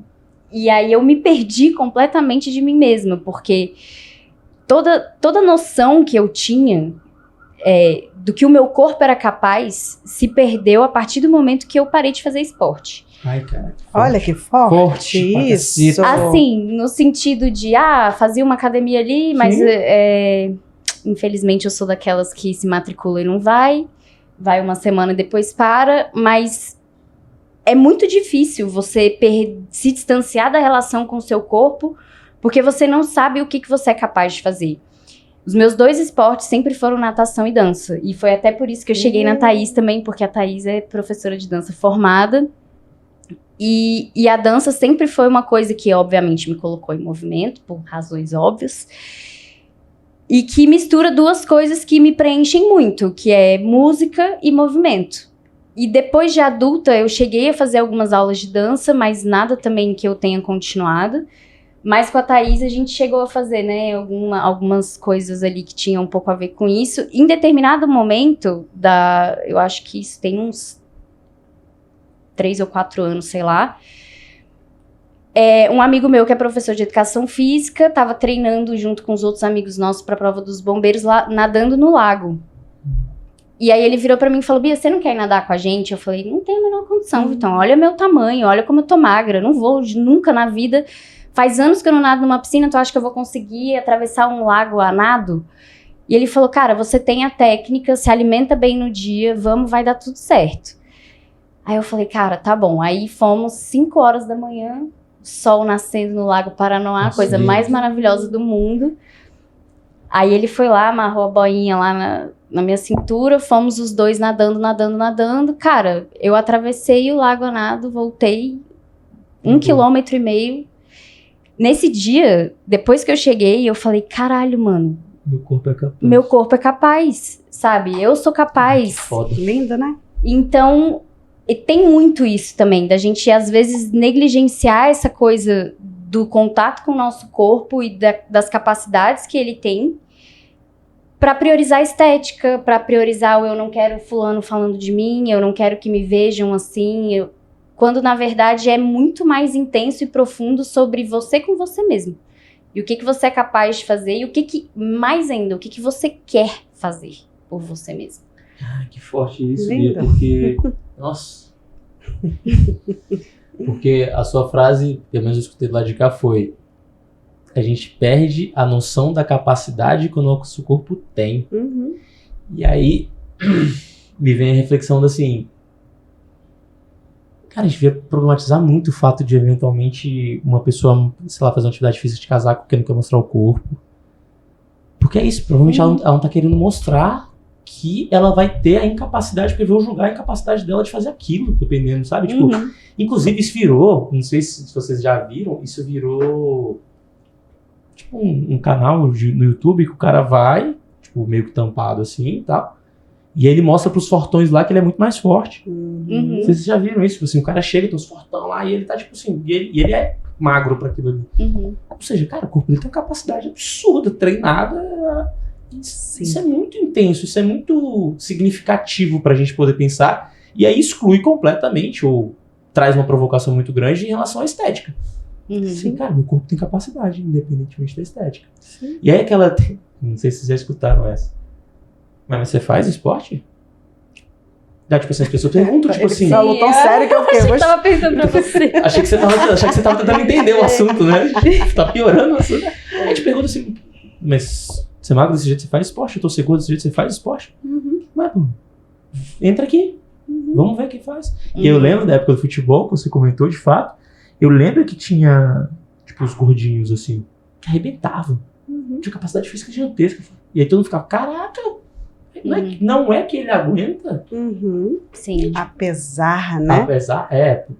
E aí eu me perdi completamente de mim mesma, porque toda noção que eu tinha do que o meu corpo era capaz se perdeu a partir do momento que eu parei de fazer esporte. Ai, cara. Olha que forte, Forte pra isso. cacete. Assim, no sentido de, fazia uma academia ali, mas infelizmente eu sou daquelas que se matricula e não vai uma semana e depois para, mas é muito difícil você se distanciar da relação com o seu corpo, porque você não sabe o que você é capaz de fazer. Os meus 2 esportes sempre foram natação e dança, e foi até por isso que eu cheguei na Thaís também, porque a Thaís é professora de dança formada, e a dança sempre foi uma coisa que, obviamente, me colocou em movimento, por razões óbvias, e que mistura 2 coisas que me preenchem muito, que é música e movimento. E depois de adulta, eu cheguei a fazer algumas aulas de dança, mas nada também que eu tenha continuado. Mas com a Thaís, a gente chegou a fazer, né, algumas coisas ali que tinham um pouco a ver com isso. Em determinado momento, eu acho que isso tem uns 3 ou 4 anos, sei lá. Um amigo meu que é professor de educação física estava treinando junto com os outros amigos nossos para a prova dos bombeiros lá, nadando no lago. E aí ele virou para mim e falou: Bia, você não quer ir nadar com a gente? Eu falei: não tenho a menor condição, Vitão. Olha meu tamanho, olha como eu tô magra. Não vou nunca na vida. Faz anos que eu não nado numa piscina, tu acha que eu vou conseguir atravessar um lago a nado? E ele falou: cara, você tem a técnica, se alimenta bem no dia, vai dar tudo certo. Aí eu falei: cara, tá bom. Aí fomos 5 horas da manhã, sol nascendo no Lago Paranoá, Nossa, coisa Deus. mais maravilhosa do mundo. Aí ele foi lá, amarrou a boinha lá na minha cintura, fomos os 2 nadando. Cara, eu atravessei o lago a nado, voltei 1,5 km. Nesse dia, depois que eu cheguei, eu falei: caralho, mano, Meu corpo é capaz. meu corpo é capaz, sabe? Eu sou capaz. Foda. Linda, né? Então, e tem muito isso também, da gente às vezes negligenciar essa coisa do contato com o nosso corpo e das capacidades que ele tem, pra priorizar a estética, pra priorizar o eu não quero fulano falando de mim, eu não quero que me vejam assim, quando na verdade é muito mais intenso e profundo sobre você com você mesmo. E o que você é capaz de fazer e mais ainda, o que você quer fazer por você mesmo. Ai, que forte isso, Linda. Bia, porque... Nossa. Porque a sua frase, pelo menos eu escutei do lado de cá, foi: a gente perde a noção da capacidade que o nosso corpo tem. Uhum. E aí, me vem a reflexão assim... Cara, a gente devia problematizar muito o fato de, eventualmente, uma pessoa, sei lá, fazer uma atividade física de casaco porque não quer mostrar o corpo. Porque é isso, provavelmente ela não tá querendo mostrar que ela vai ter a incapacidade, porque vão julgar a incapacidade dela de fazer aquilo, dependendo, sabe? Tipo, inclusive isso virou, não sei se vocês já viram, isso virou tipo um canal no YouTube que o cara vai, tipo, meio que tampado assim e tal, e aí ele mostra pros fortões lá que ele é muito mais forte. Uhum. Vocês já viram isso? Tipo assim, o cara chega, tem uns fortão lá e ele tá tipo assim, e ele é magro pra aquilo ali. Uhum. Ou seja, cara, o corpo dele tem uma capacidade absurda, treinada. Isso é muito intenso, isso é muito significativo pra gente poder pensar. E aí exclui completamente, ou traz uma provocação muito grande em relação à estética. Uhum. Sim, cara, meu corpo tem capacidade, independentemente da estética. Sim. E aí aquela... Não sei se vocês já escutaram essa. Mas você faz esporte? Tipo assim, as pessoas perguntam, tipo Ele assim... falou tão sério que eu fiquei... Achei que tava pensando pra você. Achei que você tava tentando entender o assunto, né? Tá piorando o assunto. Aí a gente pergunta assim, mas você é magro desse jeito, você faz esporte? Eu tô seguro desse jeito, você faz esporte? Uhum. Mas, pô, entra aqui, vamos ver o que faz. E eu Uhum. lembro da época do futebol, que você comentou, de fato, eu lembro que tinha, tipo, os gordinhos, assim, que arrebentavam. Tinha capacidade física gigantesca. E aí todo mundo ficava, caraca, não é que ele aguenta? Uhum. Sim. Apesar, né? Apesar,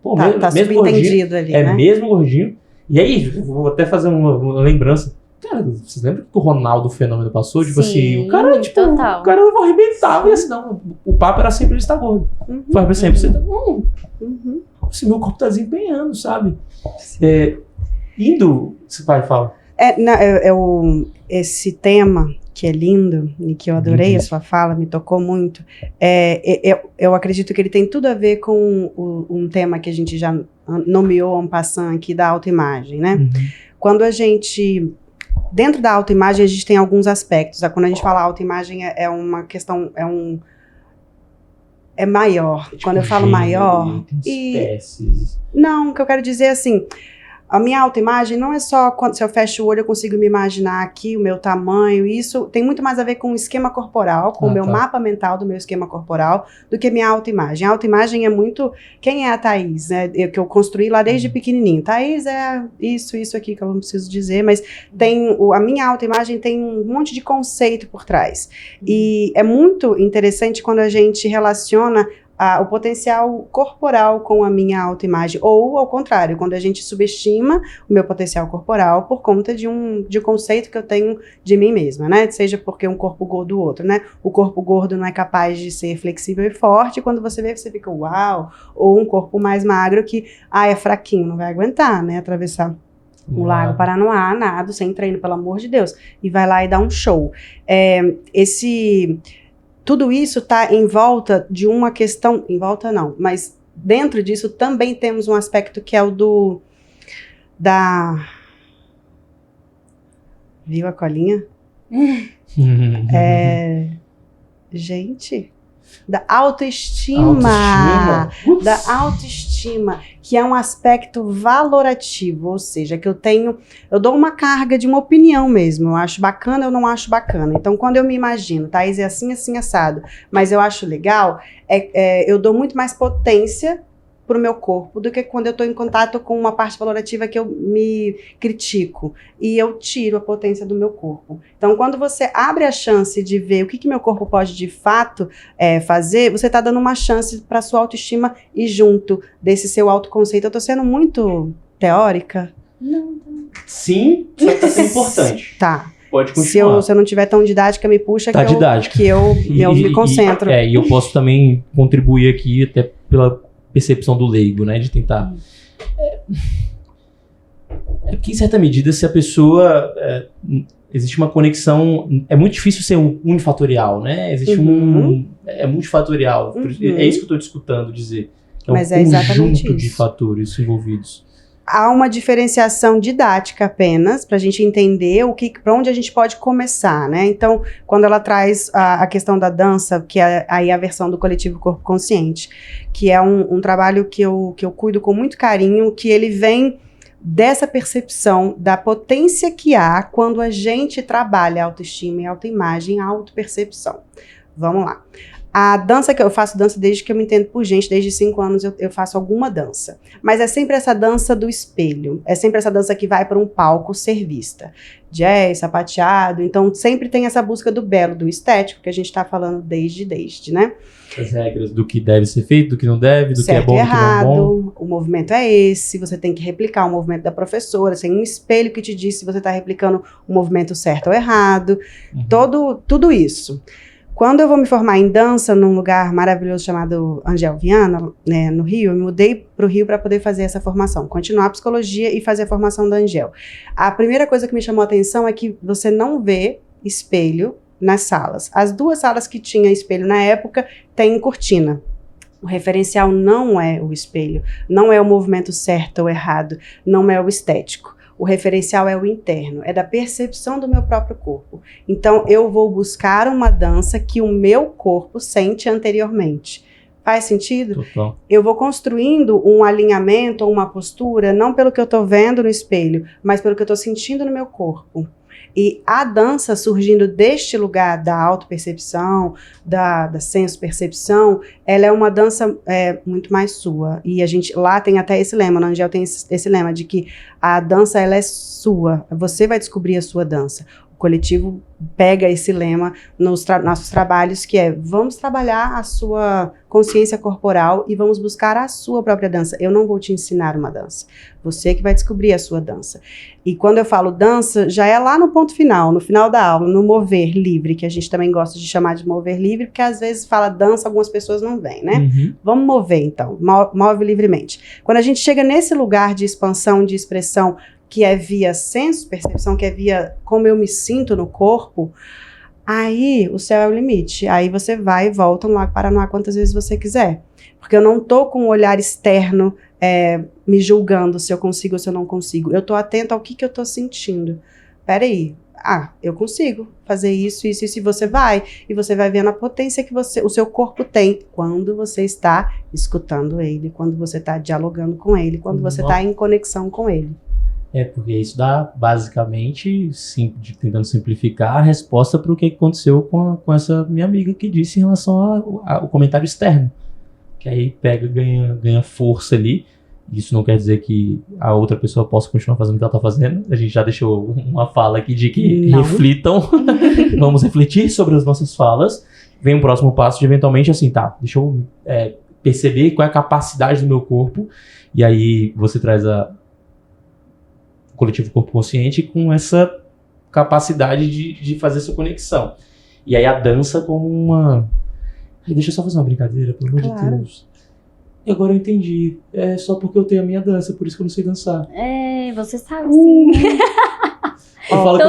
pô, Tá mesmo gordinho, subentendido ali, né? mesmo gordinho. E aí, vou até fazer uma lembrança. Cara, vocês lembram que o Ronaldo Fenômeno passou? Tipo Sim, assim, o cara, tipo, total. o cara arrebentava e assim, não, o papo era sempre ele está gordo. Foi pra sempre, você tá, assim, meu corpo tá desempenhando, sabe? Indo, você vai falar. Esse tema que é lindo e que eu adorei a sua fala, me tocou muito. Eu acredito que ele tem tudo a ver com um tema que a gente já nomeou en passant aqui da autoimagem, né? Quando a gente... Dentro da autoimagem, a gente tem alguns aspectos. Quando a gente fala autoimagem, é uma questão... É maior. Tipo, quando eu falo maior... espécies. Não, o que eu quero dizer é assim... A minha autoimagem não é só quando se eu fecho o olho eu consigo me imaginar aqui o meu tamanho, isso tem muito mais a ver com o esquema corporal, com o meu mapa mental do meu esquema corporal, do que a minha autoimagem. A autoimagem é muito... Quem é a Thaís, né? Que eu construí lá desde pequenininho. Thaís é isso aqui que eu não preciso dizer, mas a minha autoimagem tem um monte de conceito por trás. E é muito interessante quando a gente relaciona o potencial corporal com a minha autoimagem, ou ao contrário, quando a gente subestima o meu potencial corporal por conta de um conceito que eu tenho de mim mesma, né? Seja porque um corpo gordo ou outro, né? O corpo gordo não é capaz de ser flexível e forte, quando você vê, você fica uau, ou um corpo mais magro que, é fraquinho, não vai aguentar, né? Atravessar o Lago Paranoá, nado, sem treino, pelo amor de Deus, e vai lá e dá um show. Tudo isso está em volta de uma questão, em volta não, mas dentro disso também temos um aspecto que é o Viu a colinha? Gente, da autoestima. Da autoestima, que é um aspecto valorativo, ou seja, que eu dou uma carga de uma opinião mesmo, eu acho bacana, eu não acho bacana. Então, quando eu me imagino, Thaís é assim, assim, assado, mas eu acho legal, eu dou muito mais potência pro meu corpo do que quando eu tô em contato com uma parte valorativa que eu me critico e eu tiro a potência do meu corpo. Então, quando você abre a chance de ver o que meu corpo pode de fato fazer, você tá dando uma chance para sua autoestima ir junto desse seu autoconceito. Eu tô sendo muito teórica? Não. Sim, só que tá sendo importante. Tá. Pode continuar. Se eu não tiver tão didática, me puxa tá que eu me concentro. E eu posso também contribuir aqui até pela percepção do leigo, né, de tentar... Porque, em certa medida, se a pessoa... existe uma conexão... É muito difícil ser unifatorial, né? Existe é multifatorial. É isso que eu estou discutando dizer. Mas um exatamente conjunto de isso. fatores envolvidos. Há uma diferenciação didática apenas, para a gente entender para onde a gente pode começar, né? Então, quando ela traz a questão da dança, que é aí a versão do coletivo Corpo Consciente, que é um trabalho que eu cuido com muito carinho, que ele vem dessa percepção da potência que há quando a gente trabalha autoestima e autoimagem, a autopercepção. Vamos lá. A dança que eu faço dança desde que eu me entendo por gente, desde 5 anos eu faço alguma dança. Mas é sempre essa dança do espelho, é sempre essa dança que vai para um palco ser vista. Jazz, sapateado, então sempre tem essa busca do belo, do estético, que a gente está falando desde, né? As regras do que deve ser feito, do que não deve, do certo que é bom, e errado, do que não é bom. O movimento é esse, você tem que replicar o movimento da professora, tem um espelho que te diz se você está replicando o movimento certo ou errado, tudo isso. Quando eu vou me formar em dança num lugar maravilhoso chamado Angel Viana, né, no Rio, eu me mudei para o Rio para poder fazer essa formação, continuar a psicologia e fazer a formação da Angel. A primeira coisa que me chamou a atenção é que você não vê espelho nas salas. As 2 salas que tinha espelho na época têm cortina. O referencial não é o espelho, não é o movimento certo ou errado, não é o estético. O referencial é o interno, é da percepção do meu próprio corpo. Então, eu vou buscar uma dança que o meu corpo sente anteriormente. Faz sentido? Total. Eu vou construindo um alinhamento ou uma postura, não pelo que eu estou vendo no espelho, mas pelo que eu estou sentindo no meu corpo. E a dança surgindo deste lugar da autopercepção, da senso-percepção, ela é uma dança muito mais sua. E a gente lá tem até esse lema, na Angel tem esse lema de que a dança ela é sua, você vai descobrir a sua dança. O coletivo pega esse lema nos nossos trabalhos, que é: vamos trabalhar a sua consciência corporal e vamos buscar a sua própria dança. Eu não vou te ensinar uma dança. Você que vai descobrir a sua dança. E quando eu falo dança, já é lá no ponto final, no final da aula, no mover livre, que a gente também gosta de chamar de mover livre, porque às vezes fala dança, algumas pessoas não vêm, né? Uhum. Vamos mover, então. Move livremente. Quando a gente chega nesse lugar de expansão, de expressão, que é via senso, percepção, que é via como eu me sinto no corpo, aí o céu é o limite. Aí você vai e volta no Lago Paranoá quantas vezes você quiser. Porque eu não tô com um olhar externo me julgando se eu consigo ou se eu não consigo. Eu tô atento ao que eu tô sentindo. Peraí, eu consigo fazer isso, isso, isso, e você vai vendo a potência que o seu corpo tem quando você está escutando ele, quando você está dialogando com ele, quando você está em conexão com ele. Porque isso dá, basicamente, tentando simplificar, a resposta para o que aconteceu com essa minha amiga que disse em relação ao comentário externo. Que aí ganha força ali. Isso não quer dizer que a outra pessoa possa continuar fazendo o que ela está fazendo. A gente já deixou uma fala aqui de que reflitam. Vamos refletir sobre as nossas falas. Vem um próximo passo de, eventualmente, assim, deixa eu perceber qual é a capacidade do meu corpo. E aí você traz o coletivo corpo consciente com essa capacidade de fazer essa conexão. E aí a dança como uma... Deixa eu só fazer uma brincadeira, pelo amor de Deus. E agora eu entendi. É só porque eu tenho a minha dança, por isso que eu não sei dançar. Você sabe sim. Eu falo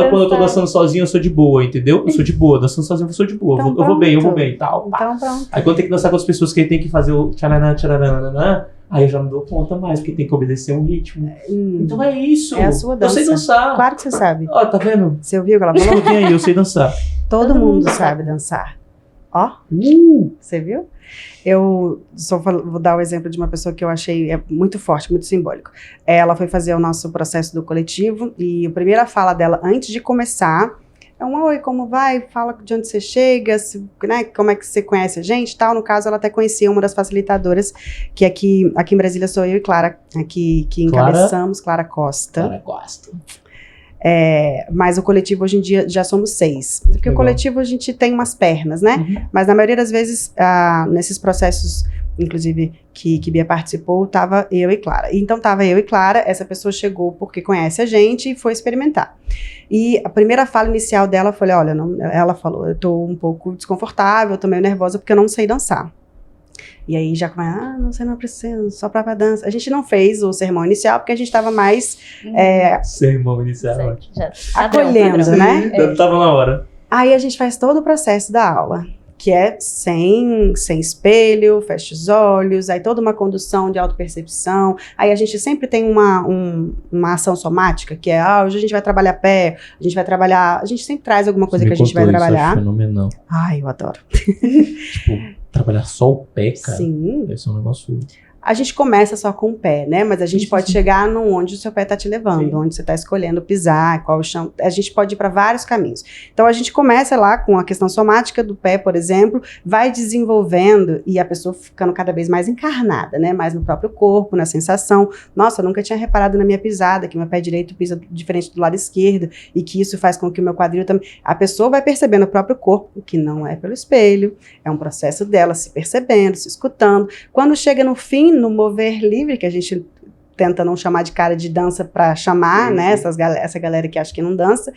quando eu tô dançando sozinho, eu sou de boa, entendeu? Eu sou de boa, dançando sozinho eu sou de boa. Então, eu vou bem e tal. Então pronto. Aí quando tem que dançar com as pessoas que tem que fazer o tcharanã, aí eu já não dou conta mais, porque tem que obedecer um ritmo. Então é isso. É a sua dança. Eu sei dançar. Claro que você sabe. Ó, tá vendo? Você ouviu o que ela falou? Vem aí, eu sei dançar. Todo mundo sabe dançar. Ó, você viu? Eu só vou dar o exemplo de uma pessoa que eu achei muito forte, muito simbólico. Ela foi fazer o nosso processo do coletivo e a primeira fala dela, antes de começar, é oi, como vai? Fala de onde você chega, né, como é que você conhece a gente e tal. No caso, ela até conhecia uma das facilitadoras, que aqui em Brasília sou eu e Clara, que encabeçamos, Clara Costa. Clara Costa. Mas o coletivo hoje em dia já somos 6. Porque o coletivo a gente tem umas pernas, né? Uhum. Mas na maioria das vezes, nesses processos, inclusive, que Bia participou, tava eu e Clara. Então tava eu e Clara, essa pessoa chegou porque conhece a gente e foi experimentar. E a primeira fala inicial dela foi, ela falou, eu tô um pouco desconfortável, tô meio nervosa porque eu não sei dançar. E aí já começa, não sei, não precisa, só pra dança. A gente não fez o sermão inicial porque a gente tava mais... sermão inicial. Acolhendo, né? Tava na hora. Aí a gente faz todo o processo da aula, que é sem espelho, fecha os olhos, aí toda uma condução de autopercepção. Aí a gente sempre tem uma ação somática, que é, hoje a gente vai trabalhar pé, a gente sempre traz alguma coisa que a gente vai trabalhar. Isso é fenomenal. Ai, eu adoro. Trabalhar só o pé, cara. Sim. Deve ser um negócio... A gente começa só com o pé, né? Mas a gente pode chegar onde o seu pé tá te levando, onde você tá escolhendo pisar, qual o chão. A gente pode ir para vários caminhos. Então a gente começa lá com a questão somática do pé, por exemplo, vai desenvolvendo e a pessoa ficando cada vez mais encarnada, né? Mais no próprio corpo, na sensação. Nossa, eu nunca tinha reparado na minha pisada, que meu pé direito pisa diferente do lado esquerdo e que isso faz com que o meu quadril também... A pessoa vai percebendo o próprio corpo, que não é pelo espelho, é um processo dela se percebendo, se escutando. Quando chega no fim, no mover livre, que a gente tenta não chamar de cara de dança para chamar, né, essa galera que acha que não dança,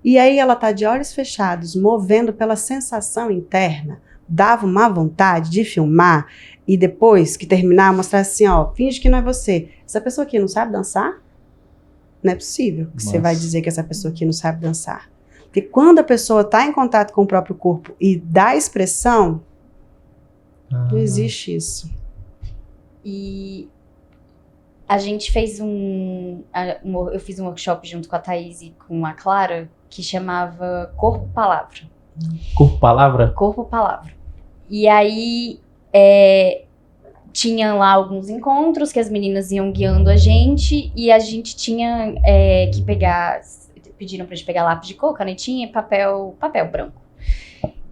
e aí ela tá de olhos fechados, movendo pela sensação interna, dava uma vontade de filmar, e depois que terminar, mostrar assim, finge que não é você. Essa pessoa aqui não sabe dançar? Não é possível que você vai dizer que essa pessoa aqui não sabe dançar. Porque quando a pessoa tá em contato com o próprio corpo e dá expressão, não existe isso. E a gente fez eu fiz um workshop junto com a Thaís e com a Clara, que chamava Corpo Palavra. Corpo Palavra? Corpo Palavra. E aí, tinha lá alguns encontros que as meninas iam guiando a gente, e a gente tinha que pediram pra gente pegar lápis de cor, canetinha e papel branco.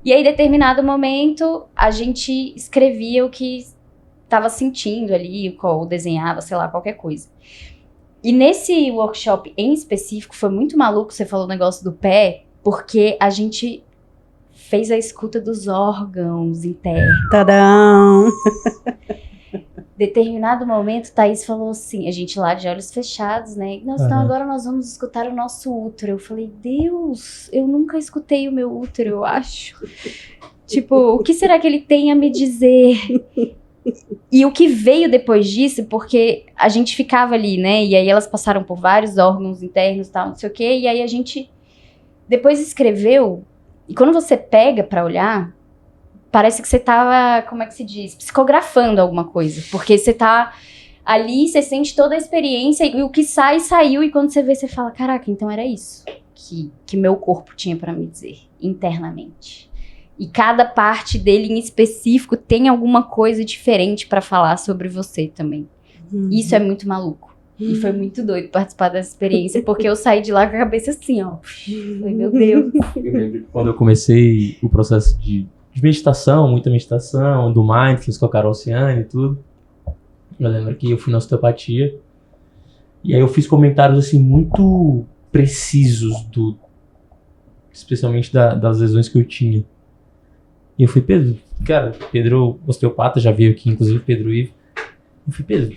E aí, em determinado momento, a gente escrevia o que estava sentindo ali, ou desenhava, sei lá, qualquer coisa. E nesse workshop em específico, foi muito maluco, você falou o negócio do pé, porque a gente fez a escuta dos órgãos internos. Tadã! Determinado momento, Thaís falou assim, a gente lá de olhos fechados, né? Nossa, então agora nós vamos escutar o nosso útero. Eu falei, Deus, eu nunca escutei o meu útero, eu acho. Tipo, o que será que ele tem a me dizer? E o que veio depois disso, porque a gente ficava ali, né? E aí elas passaram por vários órgãos internos e tal, não sei o quê. E aí a gente depois escreveu. E quando você pega pra olhar, parece que você tava, como é que se diz? Psicografando alguma coisa. Porque você tá ali, você sente toda a experiência e o que sai, saiu. E quando você vê, você fala, caraca, então era isso que meu corpo tinha pra me dizer, internamente. E cada parte dele em específico tem alguma coisa diferente pra falar sobre você também. Isso é muito maluco. E foi muito doido participar dessa experiência, porque eu saí de lá com a cabeça assim, ó. Falei, meu Deus. Eu lembro que quando eu comecei o processo de meditação, muita meditação, do mindfulness com a Carol Ciani e tudo, eu lembro que eu fui na osteopatia, e aí eu fiz comentários assim muito precisos, especialmente das lesões que eu tinha. E eu fui, Pedro, osteopata, já veio aqui, inclusive Pedro Ivo. Eu fui, Pedro,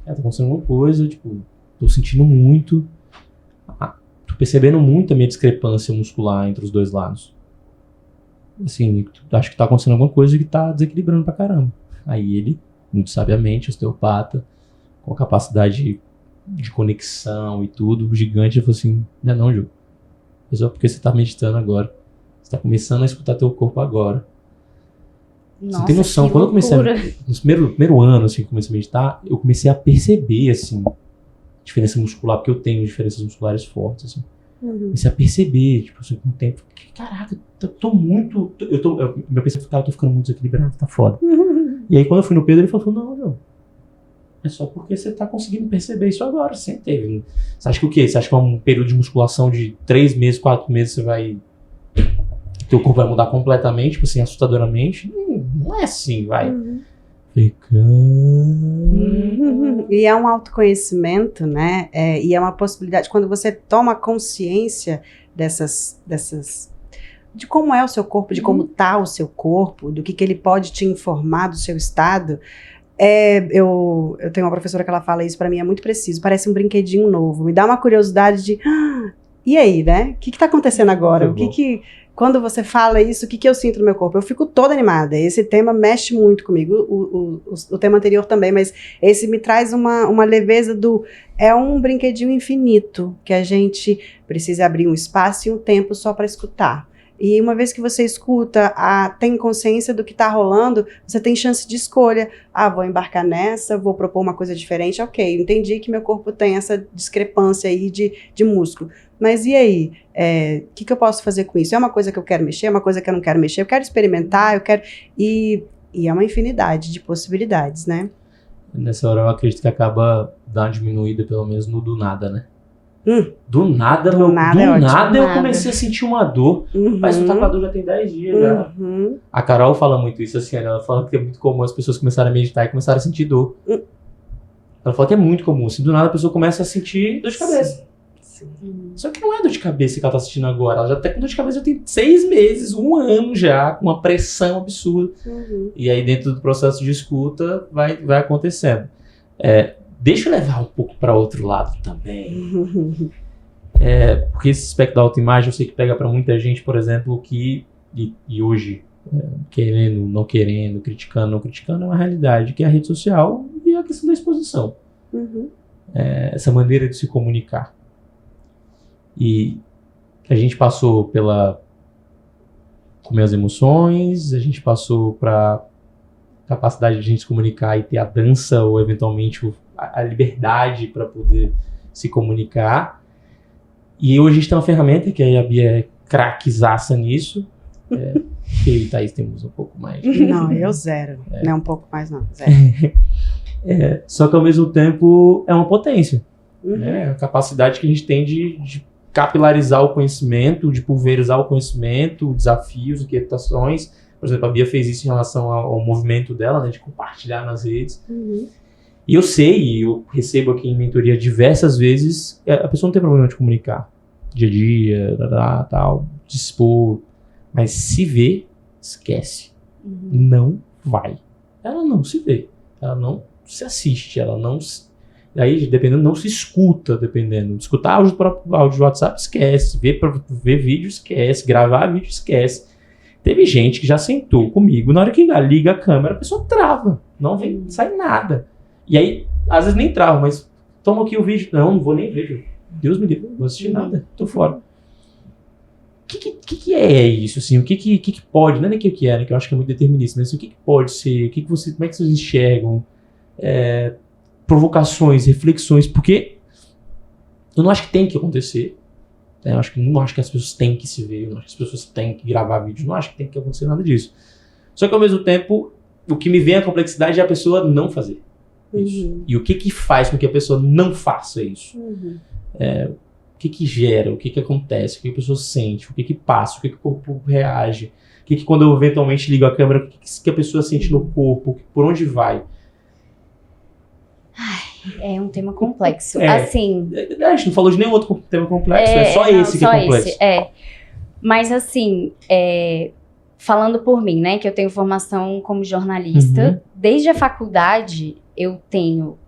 tá acontecendo alguma coisa, tipo, tô sentindo muito, tô percebendo muito a minha discrepância muscular entre os dois lados. Assim, acho que tá acontecendo alguma coisa que tá desequilibrando pra caramba. Aí ele, muito sabiamente, osteopata, com a capacidade de conexão e tudo, gigante, ele falou assim, não, Ju, é só porque você tá meditando agora. Você tá começando a escutar teu corpo agora. Nossa, você tem noção, quando eu comecei no primeiro ano, assim, que comecei a meditar, eu comecei a perceber, assim, diferença muscular, porque eu tenho diferenças musculares fortes, assim. Comecei a perceber, tipo, assim, com o tempo, caraca, tô muito, meu pensamento, cara, eu tô ficando muito desequilibrado, tá foda. E aí, quando eu fui no Pedro, ele falou, não, é só porque você tá conseguindo perceber isso agora, você teve. Você acha que o quê? Você acha que é um período de musculação de 3 meses, 4 meses, teu corpo vai mudar completamente, tipo assim, assustadoramente? Não é assim, vai. E é um autoconhecimento, né? E é uma possibilidade, quando você toma consciência dessas de como é o seu corpo, de como tá o seu corpo, do que ele pode te informar do seu estado. Eu tenho uma professora que ela fala isso pra mim, é muito preciso, parece um brinquedinho novo, me dá uma curiosidade de, e aí, né? O que tá acontecendo agora? Quando você fala isso, o que eu sinto no meu corpo? Eu fico toda animada. Esse tema mexe muito comigo. O tema anterior também, mas esse me traz uma leveza é um brinquedinho infinito, que a gente precisa abrir um espaço e um tempo só para escutar. E uma vez que você escuta, tem consciência do que está rolando, você tem chance de escolha. Vou embarcar nessa, vou propor uma coisa diferente. Ok, entendi que meu corpo tem essa discrepância aí de músculo. Mas e aí? O que eu posso fazer com isso? É uma coisa que eu quero mexer? É uma coisa que eu não quero mexer? Eu quero experimentar, eu quero... E é uma infinidade de possibilidades, né? Nessa hora eu acredito que acaba dando uma diminuída, pelo menos no do nada, né? Do nada eu comecei a sentir uma dor. Mas eu tô com a dor já tem 10 dias já. A Carol fala muito isso assim, ela fala que é muito comum as pessoas começarem a meditar e começarem a sentir dor. Ela fala que é muito comum, assim, do nada a pessoa começa a sentir dor de cabeça. Sim. Só que não é dor de cabeça que ela tá sentindo agora, ela já tá com dor de cabeça já tem 6 meses, 1 ano já, com uma pressão absurda. E aí dentro do processo de escuta vai acontecendo. Deixa eu levar um pouco para outro lado também. Porque esse aspecto da autoimagem eu sei que pega para muita gente, por exemplo, que e hoje, querendo, não querendo, criticando, não criticando, é uma realidade, que é a rede social e a questão da exposição. Essa maneira de se comunicar. E a gente passou comer as emoções, a gente passou para capacidade de a gente se comunicar e ter a dança ou eventualmente a liberdade para poder se comunicar. E hoje a gente tem uma ferramenta que a Bia é craquezaça nisso. Que eu e Thaís temos um pouco mais. Não, eu zero. Não é um pouco mais, não. Zero. Só que ao mesmo tempo é uma potência. A capacidade que a gente tem de capilarizar o conhecimento, de pulverizar o conhecimento, desafios, inquietações. Por exemplo, a Bia fez isso em relação ao movimento dela, né, de compartilhar nas redes. E eu sei, eu recebo aqui em mentoria diversas vezes, a pessoa não tem problema de comunicar. Dia a dia, tal, dispor. Mas se vê, esquece. Não vai. Ela não se vê. Ela não se assiste. Ela não se... Aí, dependendo, não se escuta, dependendo. Escutar áudio de WhatsApp, esquece. Ver vídeo, esquece. Gravar vídeo, esquece. Teve gente que já sentou comigo, na hora que liga a câmera, a pessoa trava. Não vem, não sai nada. E aí, às vezes nem trava, mas toma aqui o vídeo. Não vou nem ver. Deus me livre, não vou assistir nada. Tô fora. O que é isso, assim? O que pode, não é nem o que é, né, que eu acho que é muito determinista, mas assim, o que pode ser? Como é que vocês enxergam? Provocações, reflexões, porque eu não acho que tem que acontecer. Né? Não acho que as pessoas têm que se ver, eu não acho que as pessoas têm que gravar vídeos, não acho que tem que acontecer nada disso. Só que ao mesmo tempo, o que me vem a complexidade é a pessoa não fazer isso. E o que faz com que a pessoa não faça isso? O que gera, o que acontece, o que a pessoa sente, o que passa, o que o corpo reage, o que quando eu eventualmente ligo a câmera, o que a pessoa sente no corpo, por onde vai. É um tema complexo. Assim, a gente não falou de nenhum outro tema complexo, é só esse que é complexo. Mas assim, falando por mim, né, que eu tenho formação como jornalista, desde a faculdade eu tenho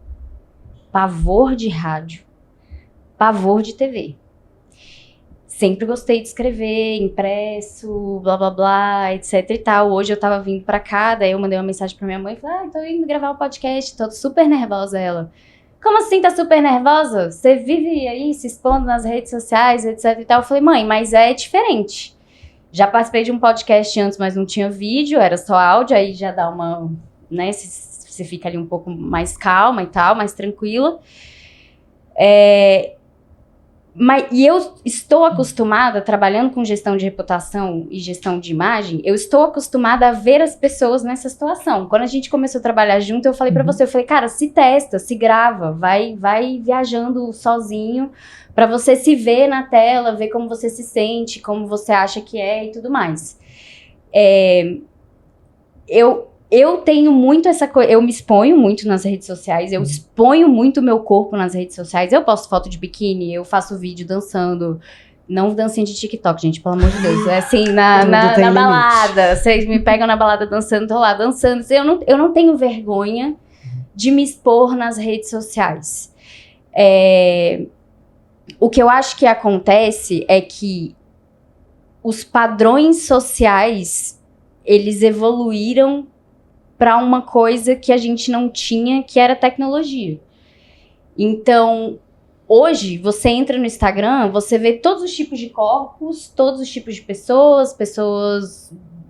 pavor de rádio, pavor de TV. Sempre gostei de escrever, impresso, blá blá blá, etc e tal. Hoje eu tava vindo pra cá, daí eu mandei uma mensagem pra minha mãe e falei, tô indo gravar um podcast, tô super nervosa. Ela, como assim tá super nervosa? Você vive aí se expondo nas redes sociais, etc e tal. Eu falei, mãe, mas é diferente. Já participei de um podcast antes, mas não tinha vídeo, era só áudio, aí já dá uma, né, você fica ali um pouco mais calma e tal, mais tranquila. E eu estou acostumada, trabalhando com gestão de reputação e gestão de imagem, eu estou acostumada a ver as pessoas nessa situação. Quando a gente começou a trabalhar junto, eu falei pra você, eu falei, cara, se testa, se grava, vai viajando sozinho pra você se ver na tela, ver como você se sente, como você acha que é e tudo mais. Eu tenho muito essa coisa, eu me exponho muito nas redes sociais, eu exponho muito o meu corpo nas redes sociais, eu posto foto de biquíni, eu faço vídeo dançando, não dancinha de TikTok, gente, pelo amor de Deus, é assim, na balada, vocês me pegam na balada dançando, tô lá dançando, eu não tenho vergonha de me expor nas redes sociais. O que eu acho que acontece é que os padrões sociais, eles evoluíram para uma coisa que a gente não tinha, que era tecnologia. Então, hoje, você entra no Instagram, você vê todos os tipos de corpos, todos os tipos de pessoas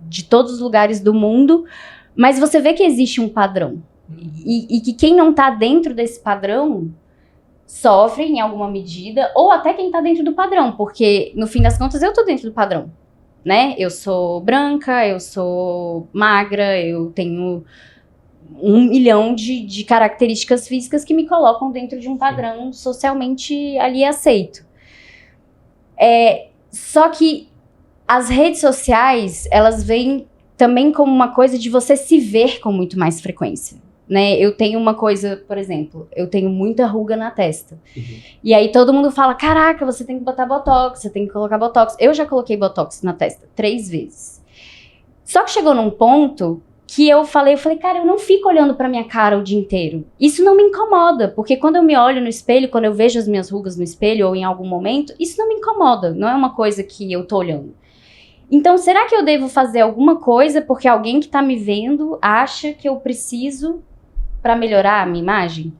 de todos os lugares do mundo, mas você vê que existe um padrão. E que quem não tá dentro desse padrão sofre em alguma medida, ou até quem tá dentro do padrão, porque, no fim das contas, eu tô dentro do padrão. Né? Eu sou branca, eu sou magra, eu tenho 1 milhão de características físicas que me colocam dentro de um padrão socialmente ali aceito. Só que as redes sociais, elas vêm também como uma coisa de você se ver com muito mais frequência. Né? Eu tenho uma coisa, por exemplo, eu tenho muita ruga na testa. E aí todo mundo fala, caraca, você tem que botar botox, você tem que colocar botox. Eu já coloquei botox na testa 3 vezes. Só que chegou num ponto que eu falei, cara, eu não fico olhando pra minha cara o dia inteiro. Isso não me incomoda, porque quando eu me olho no espelho, quando eu vejo as minhas rugas no espelho ou em algum momento, isso não me incomoda, não é uma coisa que eu tô olhando. Então, será que eu devo fazer alguma coisa porque alguém que tá me vendo acha que eu preciso para melhorar a minha imagem?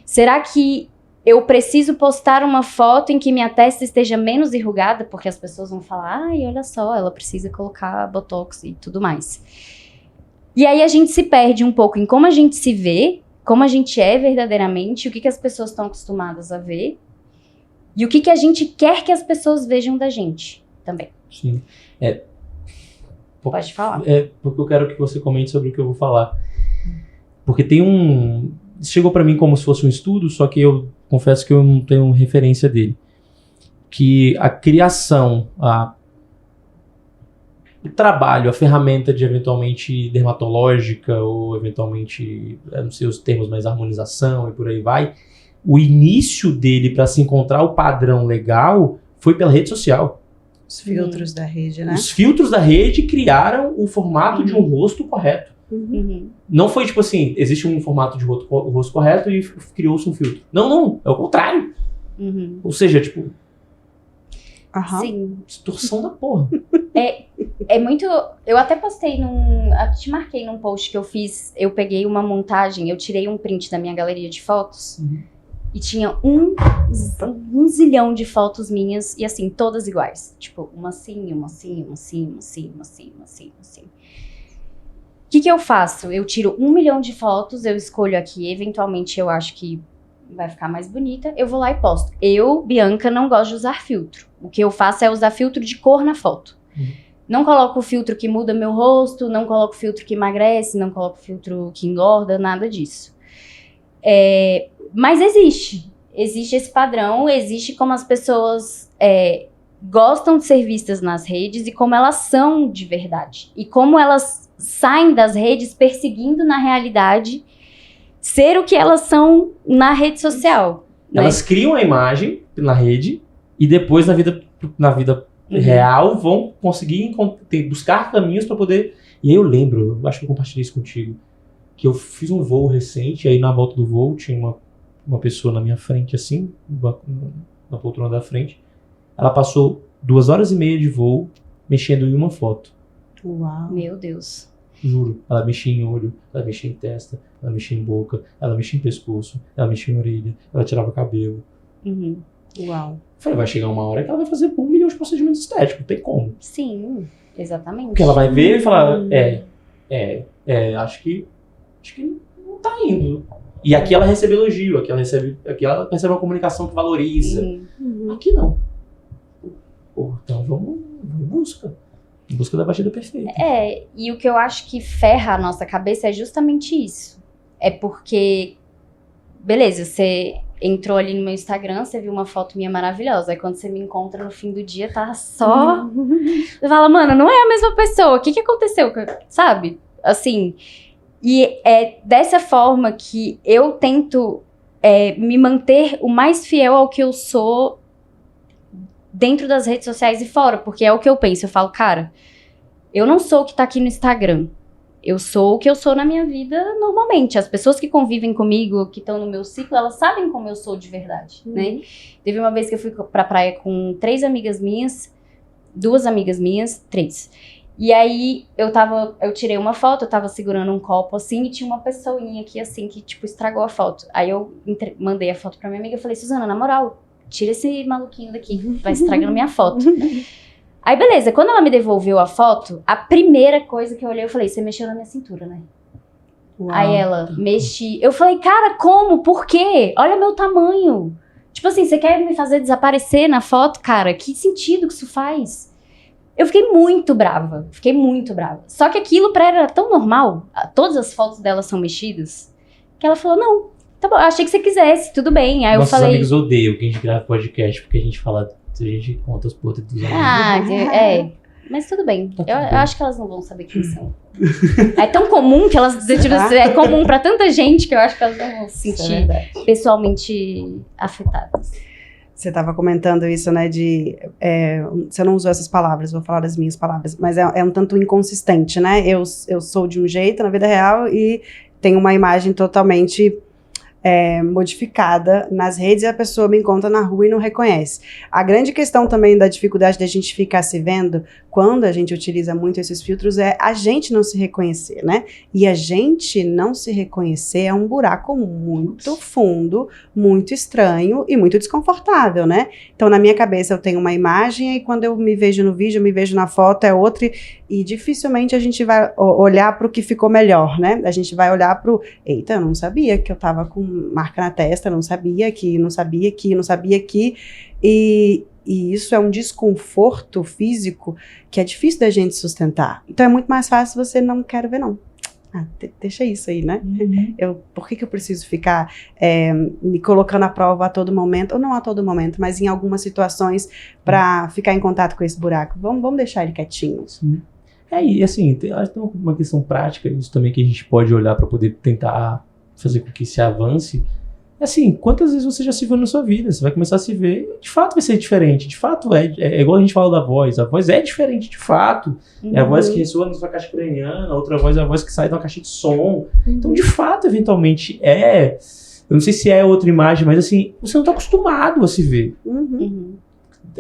Será que eu preciso postar uma foto em que minha testa esteja menos enrugada, porque as pessoas vão falar, ai, olha só, ela precisa colocar botox e tudo mais. E aí a gente se perde um pouco em como a gente se vê, como a gente é verdadeiramente, o que as pessoas estão acostumadas a ver, e o que a gente quer que as pessoas vejam da gente também. Sim. Pode falar. Porque eu quero que você comente sobre o que eu vou falar. Porque tem chegou para mim como se fosse um estudo, só que eu confesso que eu não tenho referência dele. Que a criação, o trabalho, a ferramenta de eventualmente dermatológica ou eventualmente, eu não sei os termos, mas harmonização e por aí vai, o início dele para se encontrar o padrão legal foi pela rede social. Os filtros da rede, né? Os filtros da rede criaram o formato de um rosto correto. Não foi tipo assim, existe um formato de rosto correto e criou-se um filtro. Não, é o contrário. Ou seja, tipo... Sim. Distorção da porra. É muito... Eu até postei te marquei num post que eu fiz. Eu peguei uma montagem, eu tirei um print da minha galeria de fotos e tinha um zilhão de fotos minhas e assim, todas iguais. Tipo, uma assim, uma assim, uma assim, uma assim, uma assim, uma assim, uma assim. O que eu faço? Eu tiro 1 milhão de fotos, eu escolho aqui, eventualmente eu acho que vai ficar mais bonita, eu vou lá e posto. Eu, Bianca, não gosto de usar filtro. O que eu faço é usar filtro de cor na foto. Não coloco o filtro que muda meu rosto, não coloco filtro que emagrece, não coloco filtro que engorda, nada disso. Mas existe esse padrão, existe como as pessoas gostam de ser vistas nas redes e como elas são de verdade. E como elas saem das redes perseguindo na realidade ser o que elas são na rede social. Elas criam a imagem na rede e depois na vida real vão conseguir buscar caminhos para poder... E aí eu lembro, eu acho que eu compartilhei isso contigo, que eu fiz um voo recente, aí na volta do voo tinha uma pessoa na minha frente assim, na poltrona da frente. Ela passou 2 horas e meia de voo mexendo em uma foto. Uau. Meu Deus. Juro. Ela mexia em olho, ela mexia em testa, ela mexia em boca, ela mexia em pescoço, ela mexia em orelha, ela tirava cabelo. Uau. Falei, vai chegar uma hora que ela vai fazer 1 milhão de procedimentos estéticos, não tem como. Sim, exatamente. Porque ela vai ver e falar, acho que não tá indo. E aqui ela recebe elogio, aqui ela recebe uma comunicação que valoriza. Aqui não. Pô, então vamos em busca da batida perfeita. E o que eu acho que ferra a nossa cabeça é justamente isso. É porque, beleza, você entrou ali no meu Instagram, você viu uma foto minha maravilhosa. Aí quando você me encontra no fim do dia, tá só... Você fala, mano, não é a mesma pessoa. O que aconteceu? Sabe? Assim... E é dessa forma que eu tento me manter o mais fiel ao que eu sou dentro das redes sociais e fora, porque é o que eu penso. Eu falo, cara, eu não sou o que tá aqui no Instagram. Eu sou o que eu sou na minha vida normalmente. As pessoas que convivem comigo, que estão no meu ciclo, elas sabem como eu sou de verdade, né? Teve uma vez que eu fui pra praia com 3 amigas minhas, 2 amigas minhas, 3. E aí, eu tirei uma foto, eu tava segurando um copo assim, e tinha uma pessoinha aqui assim, que tipo, estragou a foto. Aí eu mandei a foto pra minha amiga e falei, Suzana, na moral, tira esse maluquinho daqui, vai estragando minha foto. Aí beleza, quando ela me devolveu a foto, a primeira coisa que eu olhei, eu falei, você mexeu na minha cintura, né? Uau. Aí ela, mexi. Eu falei, cara, como? Por quê? Olha meu tamanho. Tipo assim, você quer me fazer desaparecer na foto, cara? Que sentido que isso faz? Eu fiquei muito brava. Só que aquilo pra ela era tão normal, todas as fotos dela são mexidas, que ela falou, não, tá bom, eu achei que você quisesse, tudo bem. Aí Nossos eu falei... amigos odeiam que a gente grava podcast, porque a gente fala, a gente conta os podres dos amigos. Mas tudo bem. Tá eu acho que elas não vão saber quem são. É tão comum que elas... é comum pra tanta gente que eu acho que elas não vão se sentir pessoalmente afetadas. Você estava comentando isso, né, você não usou essas palavras, vou falar das minhas palavras, mas é um tanto inconsistente, né? Eu sou de um jeito na vida real e tenho uma imagem totalmente modificada nas redes e a pessoa me encontra na rua e não reconhece. A grande questão também da dificuldade de a gente ficar se vendo quando a gente utiliza muito esses filtros é a gente não se reconhecer, né? E a gente não se reconhecer é um buraco muito fundo, muito estranho e muito desconfortável, né? Então, na minha cabeça eu tenho uma imagem e quando eu me vejo no vídeo, eu me vejo na foto, é outra e dificilmente a gente vai olhar para o que ficou melhor, né? A gente vai olhar para o, eita, eu não sabia que eu tava com marca na testa, não sabia que, e isso é um desconforto físico que é difícil da gente sustentar. Então é muito mais fácil você não quero ver não. Deixa isso aí, né? Por que eu preciso ficar me colocando à prova a todo momento, ou não a todo momento, mas em algumas situações para ficar em contato com esse buraco? Vamos deixar ele quietinho. Sim. E assim, acho que tem uma questão prática nisso também que a gente pode olhar para poder tentar fazer com que se avance. Assim, quantas vezes você já se viu na sua vida? Você vai começar a se ver, de fato vai ser diferente. De fato é igual a gente fala da voz. A voz é diferente de fato. É a voz que ressoa na sua caixa craniana, a outra voz é a voz que sai de uma caixa de som. Então, de fato, eventualmente eu não sei se é outra imagem, mas assim, você não está acostumado a se ver.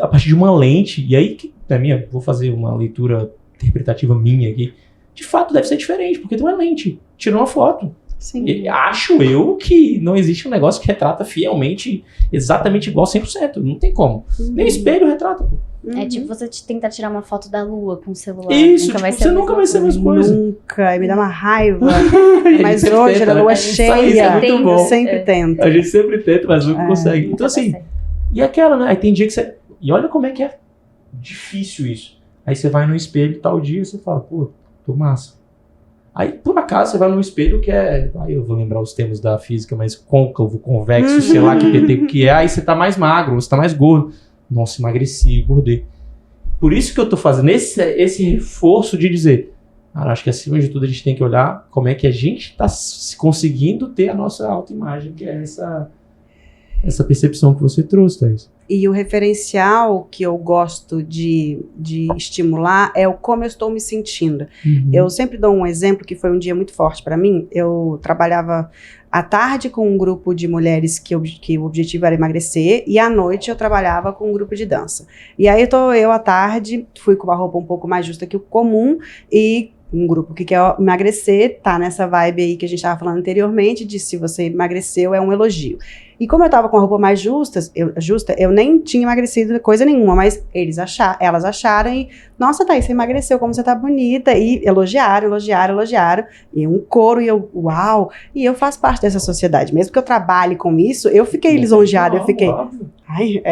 A partir de uma lente, e aí, vou fazer uma leitura interpretativa minha aqui, de fato deve ser diferente, porque tem uma lente, tirou uma foto. Sim. E acho eu que não existe um negócio que retrata fielmente, exatamente igual 100%. Não tem como. Nem espelho retrata, pô. É tipo você tentar tirar uma foto da lua com o celular. Isso, você nunca vai ser a mesma coisa. Nunca, me dá uma raiva. Mas sempre hoje, tenta, na lua né? cheia, muito bom. sempre tenta. A gente sempre tenta, mas nunca consegue. Então assim, e aquela, né? Aí tem dia que você... E olha como é que é difícil isso. Aí você vai no espelho tal dia e você fala, pô, tô massa. Aí, por acaso, você vai num espelho que aí eu vou lembrar os termos da física, mas côncavo, convexo, sei lá que é, aí você tá mais magro, você tá mais gordo. Nossa, emagreci, engordei. Por isso que eu tô fazendo esse reforço de dizer, cara, acho que acima de tudo a gente tem que olhar como é que a gente tá conseguindo ter a nossa autoimagem, que é essa percepção que você trouxe, Thaís. E o referencial que eu gosto de estimular é o como eu estou me sentindo. Eu sempre dou um exemplo que foi um dia muito forte para mim. Eu trabalhava à tarde com um grupo de mulheres que o objetivo era emagrecer, e à noite eu trabalhava com um grupo de dança. E aí eu à tarde, fui com uma roupa um pouco mais justa que o comum, e um grupo que quer emagrecer, tá nessa vibe aí que a gente estava falando anteriormente, de se você emagreceu é um elogio. E como eu tava com a roupa mais justa, eu nem tinha emagrecido coisa nenhuma, mas elas acharam e, nossa, Thaís, você emagreceu, como você tá bonita, e elogiaram, e um coro, e eu, uau, e eu faço parte dessa sociedade, mesmo que eu trabalhe com isso, eu fiquei lisonjeada, eu fiquei, ai,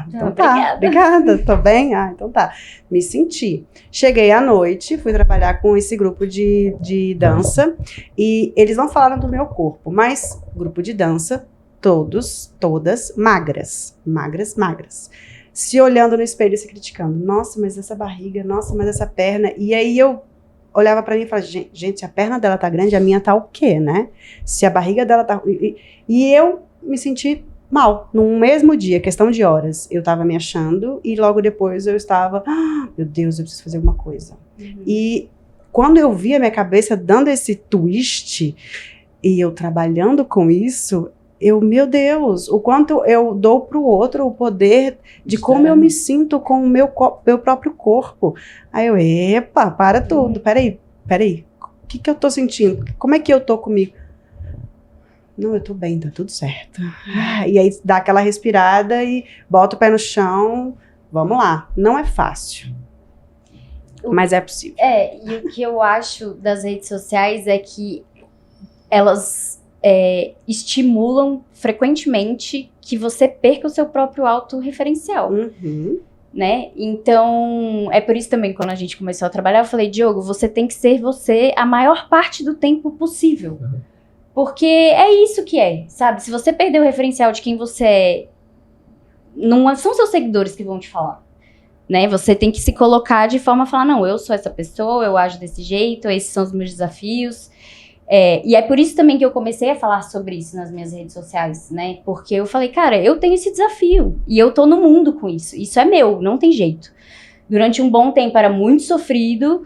então tá, obrigada, tô bem? Então tá, me senti. Cheguei à noite, fui trabalhar com esse grupo de dança, e eles não falaram do meu corpo, mas grupo de dança, todas magras, se olhando no espelho e se criticando, nossa, mas essa barriga, nossa, mas essa perna, e aí eu olhava pra mim e falava, gente, a perna dela tá grande, a minha tá o quê, né? Se a barriga dela tá... E eu me senti mal, num mesmo dia, questão de horas, eu tava me achando, e logo depois eu estava, meu Deus, eu preciso fazer alguma coisa. E quando eu vi a minha cabeça dando esse twist, e eu trabalhando com isso, meu Deus, o quanto eu dou pro outro o poder de como eu me sinto com o meu próprio corpo. Aí eu, epa, para tudo, peraí, o que eu tô sentindo? Como é que eu tô comigo? Não, eu tô bem, tá tudo certo. E aí dá aquela respirada e bota o pé no chão, vamos lá. Não é fácil, mas é possível. E o que eu acho das redes sociais é que elas estimulam frequentemente que você perca o seu próprio autorreferencial, né? Então, é por isso também, quando a gente começou a trabalhar, eu falei, Diogo, você tem que ser você a maior parte do tempo possível. Porque é isso que sabe? Se você perder o referencial de quem você é, não são seus seguidores que vão te falar, né? Você tem que se colocar de forma a falar, não, eu sou essa pessoa, eu ajo desse jeito, esses são os meus desafios. E é por isso também que eu comecei a falar sobre isso nas minhas redes sociais, né? Porque eu falei, cara, eu tenho esse desafio e eu tô no mundo com isso. Isso é meu, não tem jeito. Durante um bom tempo era muito sofrido,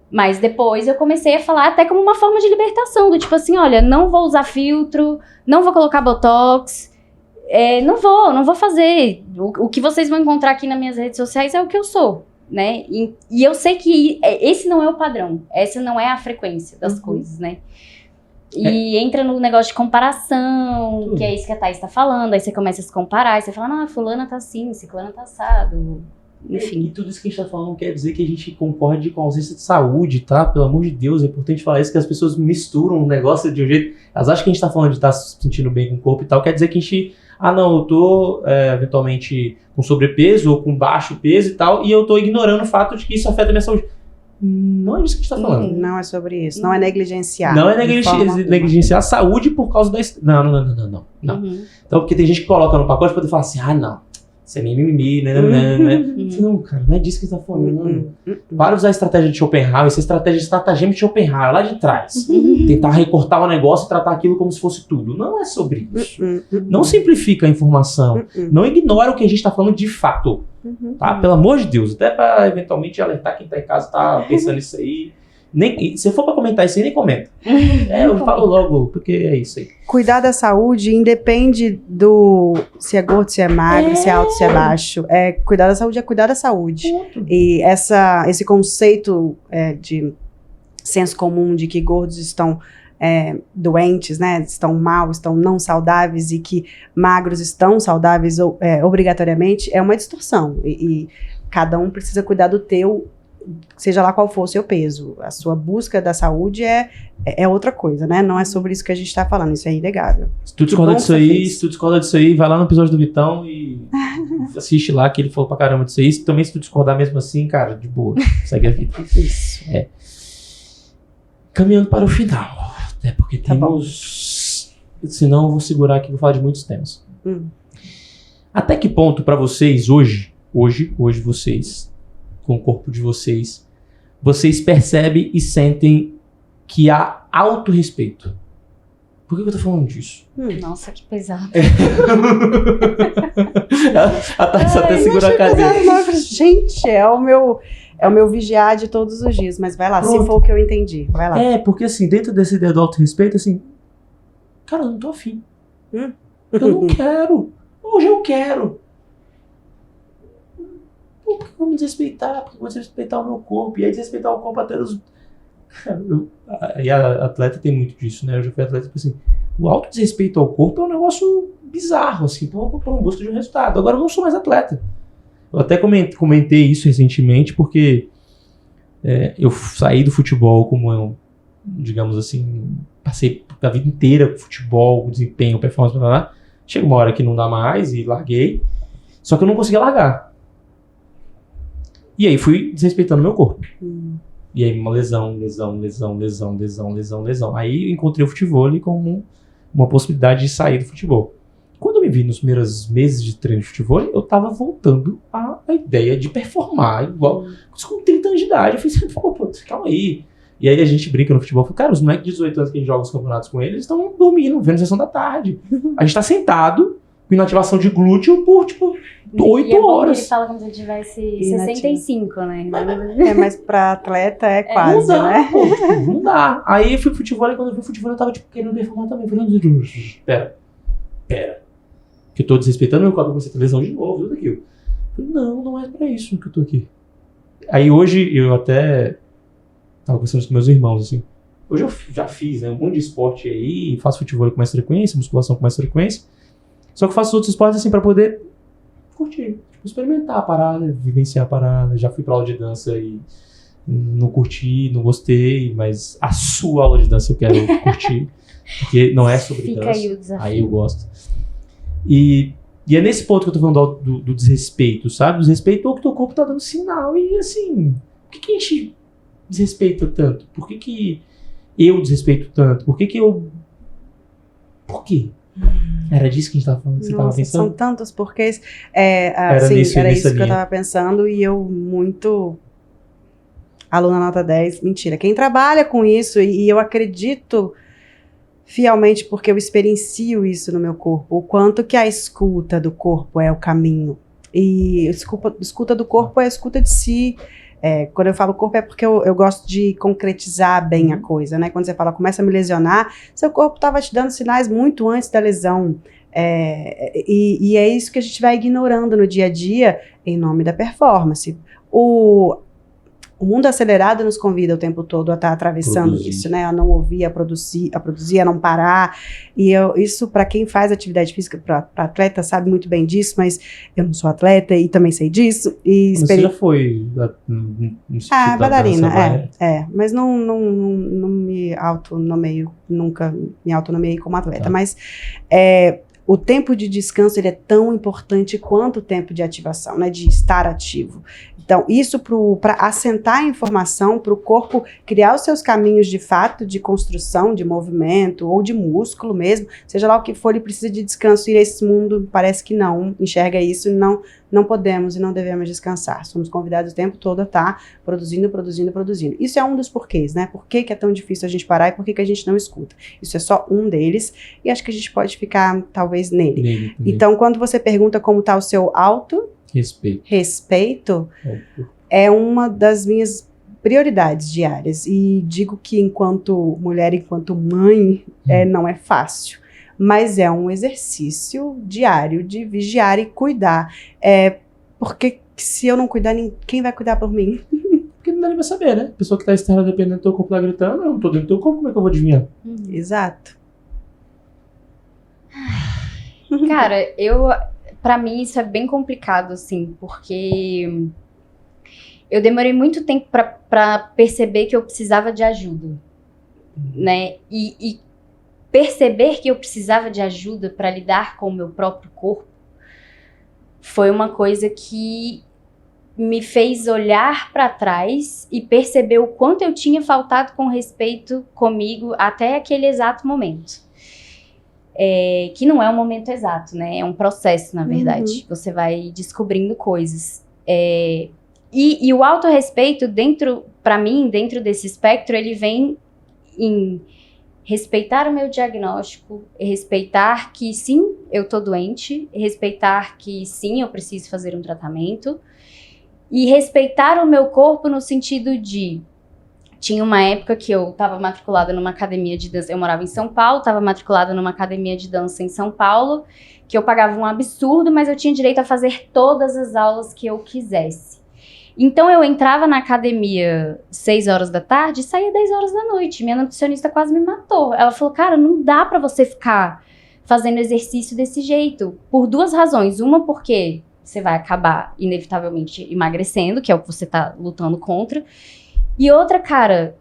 mas depois eu comecei a falar até como uma forma de libertação, do tipo assim, olha, não vou usar filtro, não vou colocar botox, não vou fazer. O que vocês vão encontrar aqui nas minhas redes sociais é o que eu sou, né? E eu sei que esse não é o padrão, essa não é a frequência das coisas, né? E entra no negócio de comparação, que é isso que a Thaís tá falando, aí você começa a se comparar, aí você fala, fulana tá assim, ciclana tá assado, enfim. E tudo isso que a gente tá falando não quer dizer que a gente concorde com a ausência de saúde, tá? Pelo amor de Deus, é importante falar isso, que as pessoas misturam um negócio de um jeito... Elas acham que a gente tá falando de estar se sentindo bem com o corpo e tal, quer dizer que a gente... não, eu tô eventualmente com sobrepeso ou com baixo peso e tal, e eu tô ignorando o fato de que isso afeta a minha saúde. Não é disso que a gente tá falando. Não é sobre isso, não é negligenciar. Não é negligenciar a saúde por causa da... Não. Então, porque tem gente que coloca no pacote pra poder falar assim, não, Isso é mimimi, né? Não, cara, não é disso que você tá falando. Para usar a estratégia de Schopenhauer, essa estratégia de estratagema de Schopenhauer, lá de trás. Tentar recortar o negócio e tratar aquilo como se fosse tudo. Não é sobre isso. Não simplifica a informação. Não ignora o que a gente tá falando de fato. Tá? Pelo amor de Deus. Até pra eventualmente alertar quem tá em casa, tá pensando nisso aí. Se for pra comentar isso aí, nem comenta. Eu falo logo, porque é isso aí. Cuidar da saúde independe do se é gordo, se é magro, se é alto, se é baixo. Cuidar da saúde é cuidar da saúde. E esse conceito de senso comum de que gordos estão doentes, né? Estão mal, estão não saudáveis, e que magros estão saudáveis obrigatoriamente, é uma distorção. E cada um precisa cuidar do teu, seja lá qual for o seu peso. A sua busca da saúde é outra coisa, né? Não é sobre isso que a gente tá falando, isso é inegável. Se tu discorda disso aí, vai lá no episódio do Vitão e assiste lá, que ele falou pra caramba disso aí. Também, se tu discordar mesmo assim, cara, de boa, segue a vida. Isso. Caminhando para o final, até porque temos... Senão eu vou segurar aqui, vou falar de muitos temas. Até que ponto pra vocês, hoje vocês... com o corpo de vocês percebem e sentem que há autorrespeito? Por que eu tô falando disso? Nossa, que pesado. A Thaís até segura a cadeira. Gente, é o meu vigiar de todos os dias. Mas vai lá, se for o que eu entendi. Vai lá. Porque assim, dentro dessa ideia do autorrespeito, assim, cara, eu não tô afim. Eu não quero. Hoje eu quero. Por que eu vou me desrespeitar? Porque eu vou desrespeitar o meu corpo. E aí desrespeitar o corpo até dos... E a atleta tem muito disso, né? Eu já fui atleta, tipo assim, o autodesrespeito ao corpo é um negócio bizarro, assim, por um busca de um resultado. Agora eu não sou mais atleta. Eu até comentei isso recentemente, porque eu saí do futebol como eu, digamos assim, passei a vida inteira com futebol, desempenho, performance, blá, blá, blá. Chega uma hora que não dá mais e larguei. Só que eu não conseguia largar. E aí fui desrespeitando meu corpo. E aí uma lesão. Aí eu encontrei o futebol como uma possibilidade de sair do futebol. Quando eu me vi nos primeiros meses de treino de futebol, eu tava voltando à ideia de performar igual com 30 anos de idade. Eu falei, pô, calma aí. E aí a gente brinca no futebol, cara, os moleques de 18 anos que a gente joga os campeonatos com eles estão dormindo, vendo sessão da tarde. A gente tá sentado com inativação de glúteo por, 8 horas. Ele fala como se tivesse 65, né? Mas pra atleta é quase, não dá, né? Pô, não dá. Aí eu fui pro futebol, e quando eu fui pro futebol eu tava, querendo performar também. Falei, pera. Que eu tô desrespeitando meu corpo, eu comecei a ter lesão de novo, tudo aquilo. Falei, não é pra isso que eu tô aqui. Aí hoje eu até tava conversando com meus irmãos, assim. Hoje eu já fiz, né, um monte de esporte aí, faço futebol com mais frequência, musculação com mais frequência. Só que faço outros esportes, assim, pra poder curtir, experimentar a parada, vivenciar a parada. Já fui pra aula de dança e não curti, não gostei, mas a sua aula de dança eu quero curtir, porque não é sobre dança. Aí o desafio. Aí eu gosto. E é nesse ponto que eu tô falando do desrespeito, sabe? O desrespeito é o que teu corpo tá dando sinal. E assim, por que a gente desrespeita tanto? Por que eu desrespeito tanto? Por que eu... Por quê? Era disso que a gente tava falando, que você tava pensando? São tantos porquês. Era isso que eu tava pensando, e eu muito... Aluna nota 10, mentira. Quem trabalha com isso, e eu acredito fielmente, porque eu experiencio isso no meu corpo, o quanto que a escuta do corpo é o caminho. E escuta do corpo é a escuta de si. Quando eu falo corpo é porque eu gosto de concretizar bem a coisa, né? Quando você fala, começa a me lesionar, seu corpo estava te dando sinais muito antes da lesão. E é isso que a gente vai ignorando no dia a dia em nome da performance. O mundo acelerado nos convida o tempo todo a estar atravessando isso, né? A não ouvir, a produzir, a não parar. E isso, para quem faz atividade física, para atleta, sabe muito bem disso, mas eu não sou atleta e também sei disso. Mas você já foi bailarina, mas não me autonomeio, nunca me autonomeei como atleta. Tá. Mas o tempo de descanso ele é tão importante quanto o tempo de ativação, né? De estar ativo. Então, isso para assentar a informação, para o corpo criar os seus caminhos de fato, de construção, de movimento, ou de músculo mesmo, seja lá o que for, ele precisa de descanso, e esse mundo parece que não enxerga isso, não podemos e não devemos descansar. Somos convidados o tempo todo a estar produzindo. Isso é um dos porquês, né? Por que é tão difícil a gente parar e por que a gente não escuta? Isso é só um deles e acho que a gente pode ficar, talvez, nele. Então, quando você pergunta como está o seu respeito, é uma das minhas prioridades diárias. E digo que enquanto mulher, enquanto mãe, não é fácil. Mas é um exercício diário de vigiar e cuidar. Porque se eu não cuidar, quem vai cuidar por mim? Porque não dá nem pra saber, né? A pessoa que tá externa dependendo do teu corpo lá gritando, eu não tô dentro do teu corpo, como é que eu vou adivinhar? Exato. Cara, pra mim isso é bem complicado, assim, porque eu demorei muito tempo pra perceber que eu precisava de ajuda, né? E perceber que eu precisava de ajuda para lidar com o meu próprio corpo foi uma coisa que me fez olhar para trás e perceber o quanto eu tinha faltado com respeito comigo até aquele exato momento. Que não é um momento exato, né? É um processo, na verdade. Você vai descobrindo coisas. E o autorrespeito, para mim, dentro desse espectro, ele vem em respeitar o meu diagnóstico, respeitar que sim, eu tô doente, respeitar que sim, eu preciso fazer um tratamento e respeitar o meu corpo no sentido de... Tinha uma época que eu estava matriculada numa academia de dança, eu morava em São Paulo, estava matriculada numa academia de dança em São Paulo, que eu pagava um absurdo, mas eu tinha direito a fazer todas as aulas que eu quisesse. Então eu entrava na academia 6 horas da tarde e saía 10 horas da noite. Minha nutricionista quase me matou. Ela falou, cara, não dá pra você ficar fazendo exercício desse jeito. Por 2 razões. Uma, porque você vai acabar inevitavelmente emagrecendo, que é o que você tá lutando contra. E outra, cara,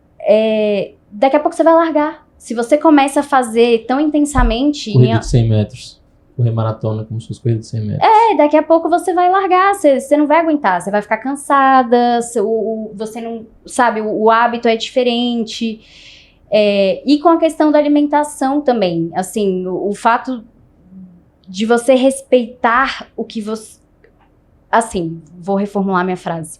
daqui a pouco você vai largar. Se você começa a fazer tão intensamente... Corrida de 100 metros. Correr maratona como se fosse corrida de 100 metros. Daqui a pouco você vai largar, você não vai aguentar, você vai ficar cansada, você não, sabe, o hábito é diferente. E com a questão da alimentação também, assim, o fato de você respeitar o que você... Assim, vou reformular minha frase.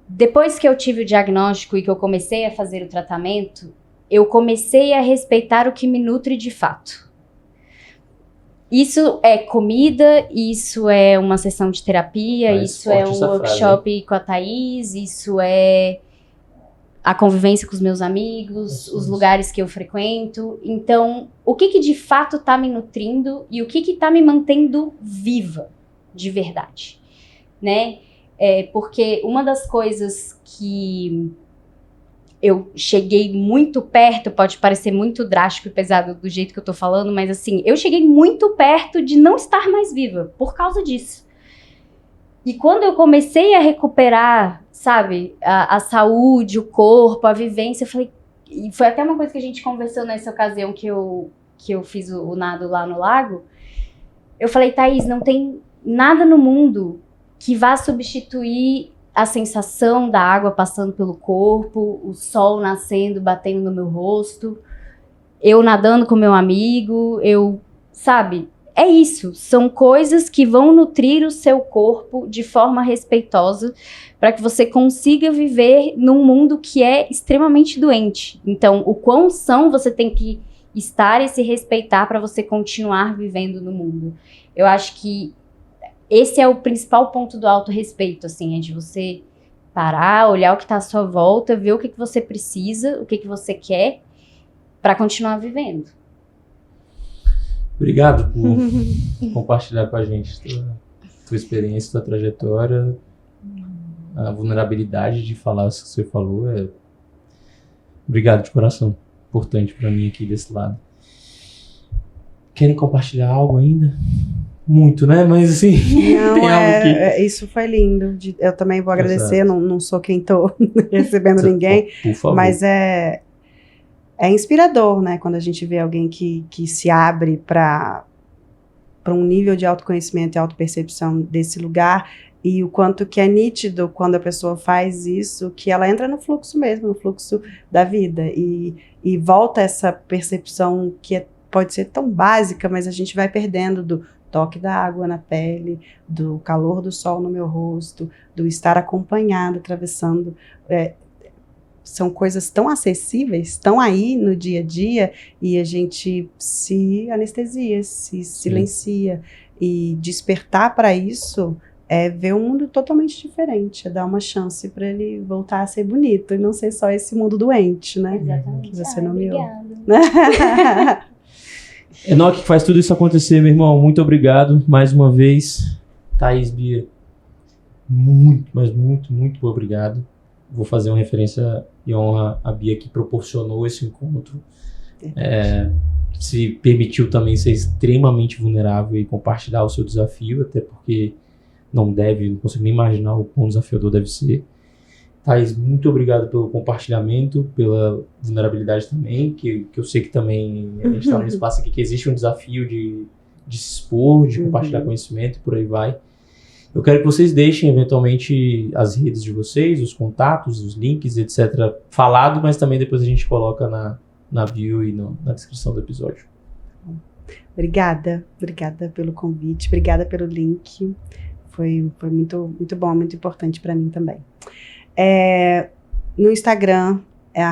Depois que eu tive o diagnóstico e que eu comecei a fazer o tratamento, eu comecei a respeitar o que me nutre de fato. Isso é comida, isso é uma sessão de terapia, isso é um workshop com a Thaís, isso é a convivência com os meus amigos, os lugares que eu frequento. Então, o que de fato tá me nutrindo e o que tá me mantendo viva, de verdade, né? Porque uma das coisas que eu cheguei muito perto, pode parecer muito drástico e pesado do jeito que eu tô falando, mas assim, eu cheguei muito perto de não estar mais viva, por causa disso. E quando eu comecei a recuperar, sabe, a saúde, o corpo, a vivência, eu falei, e foi até uma coisa que a gente conversou nessa ocasião que eu fiz o nado lá no lago, eu falei, Thaís, não tem nada no mundo que vá substituir a sensação da água passando pelo corpo, o sol nascendo, batendo no meu rosto, eu nadando com meu amigo, sabe? É isso, são coisas que vão nutrir o seu corpo de forma respeitosa para que você consiga viver num mundo que é extremamente doente. Então, o quão são você tem que estar e se respeitar para você continuar vivendo no mundo. Eu acho que esse é o principal ponto do autorrespeito, assim, é de você parar, olhar o que está à sua volta, ver o que você precisa, o que você quer, para continuar vivendo. Obrigado por compartilhar com a gente tua experiência, tua trajetória, a vulnerabilidade de falar o que você falou. Obrigado de coração, importante para mim aqui desse lado. Querem compartilhar algo ainda? Muito, né? Mas assim, não, tem algo que... Isso foi lindo. Eu também vou agradecer, não sou quem tô recebendo ninguém, por favor. Mas é inspirador, né? Quando a gente vê alguém que se abre para um nível de autoconhecimento e autopercepção desse lugar, e o quanto que é nítido quando a pessoa faz isso, que ela entra no fluxo mesmo, no fluxo da vida, e volta essa percepção que pode ser tão básica, mas a gente vai perdendo toque da água na pele, do calor do sol no meu rosto, do estar acompanhada, atravessando. São coisas tão acessíveis, estão aí no dia a dia, e a gente se anestesia, se silencia. E despertar para isso é ver um mundo totalmente diferente, é dar uma chance para ele voltar a ser bonito, e não ser só esse mundo doente, né? Exatamente. Que você nomeou. Obrigada. Enoque, que faz tudo isso acontecer, meu irmão. Muito obrigado mais uma vez. Thaís, Bia, muito, mas muito, muito obrigado. Vou fazer uma referência e honra à Bia, que proporcionou esse encontro. Se permitiu também ser extremamente vulnerável e compartilhar o seu desafio, até porque não consigo nem imaginar o quão desafiador deve ser. Thaís, muito obrigado pelo compartilhamento, pela vulnerabilidade também, que eu sei que também a gente está num espaço aqui que existe um desafio de se expor, de compartilhar conhecimento e por aí vai. Eu quero que vocês deixem eventualmente as redes de vocês, os contatos, os links, etc. falado, mas também depois a gente coloca na bio e na descrição do episódio. Obrigada pelo convite, obrigada pelo link. Foi muito, muito bom, muito importante para mim também. No Instagram é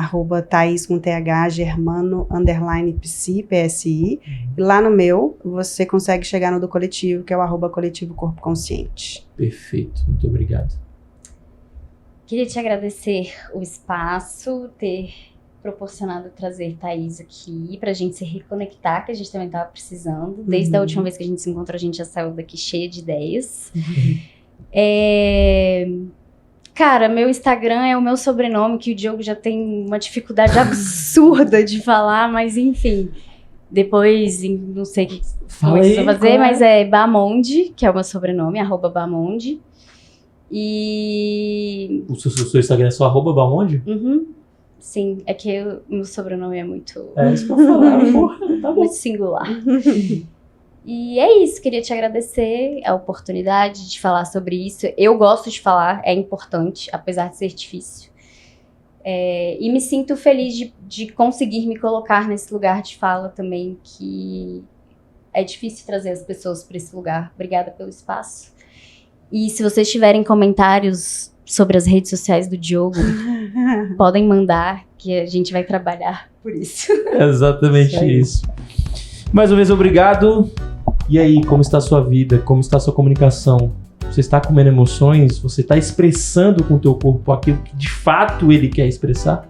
@Thaís com TH, Germano _PSI, PSI. E lá no meu, você consegue chegar no do coletivo, que é o @Coletivo Corpo Consciente. Perfeito, muito obrigado. Queria te agradecer o espaço, ter proporcionado trazer Thaís aqui pra gente se reconectar, que a gente também tava precisando. Desde a última vez que a gente se encontrou, a gente já saiu daqui cheia de ideias. Cara, meu Instagram é o meu sobrenome, que o Diogo já tem uma dificuldade absurda de falar, mas enfim. Depois, não sei o que começou a fazer, mas é Bamonde, que é o meu sobrenome, @Bamonde. E... O seu Instagram é só @Bamonde? Sim, é que o meu sobrenome é muito... É isso que eu falava, porra, tá bom. Muito singular. E é isso, queria te agradecer a oportunidade de falar sobre isso. Eu gosto de falar, é importante, apesar de ser difícil. E me sinto feliz de conseguir me colocar nesse lugar de fala também, que é difícil trazer as pessoas para esse lugar. Obrigada pelo espaço. E se vocês tiverem comentários sobre as redes sociais do Diogo, podem mandar, que a gente vai trabalhar por isso. Exatamente isso. Mais uma vez, obrigado. E aí, como está a sua vida? Como está a sua comunicação? Você está comendo emoções? Você está expressando com o teu corpo aquilo que de fato ele quer expressar?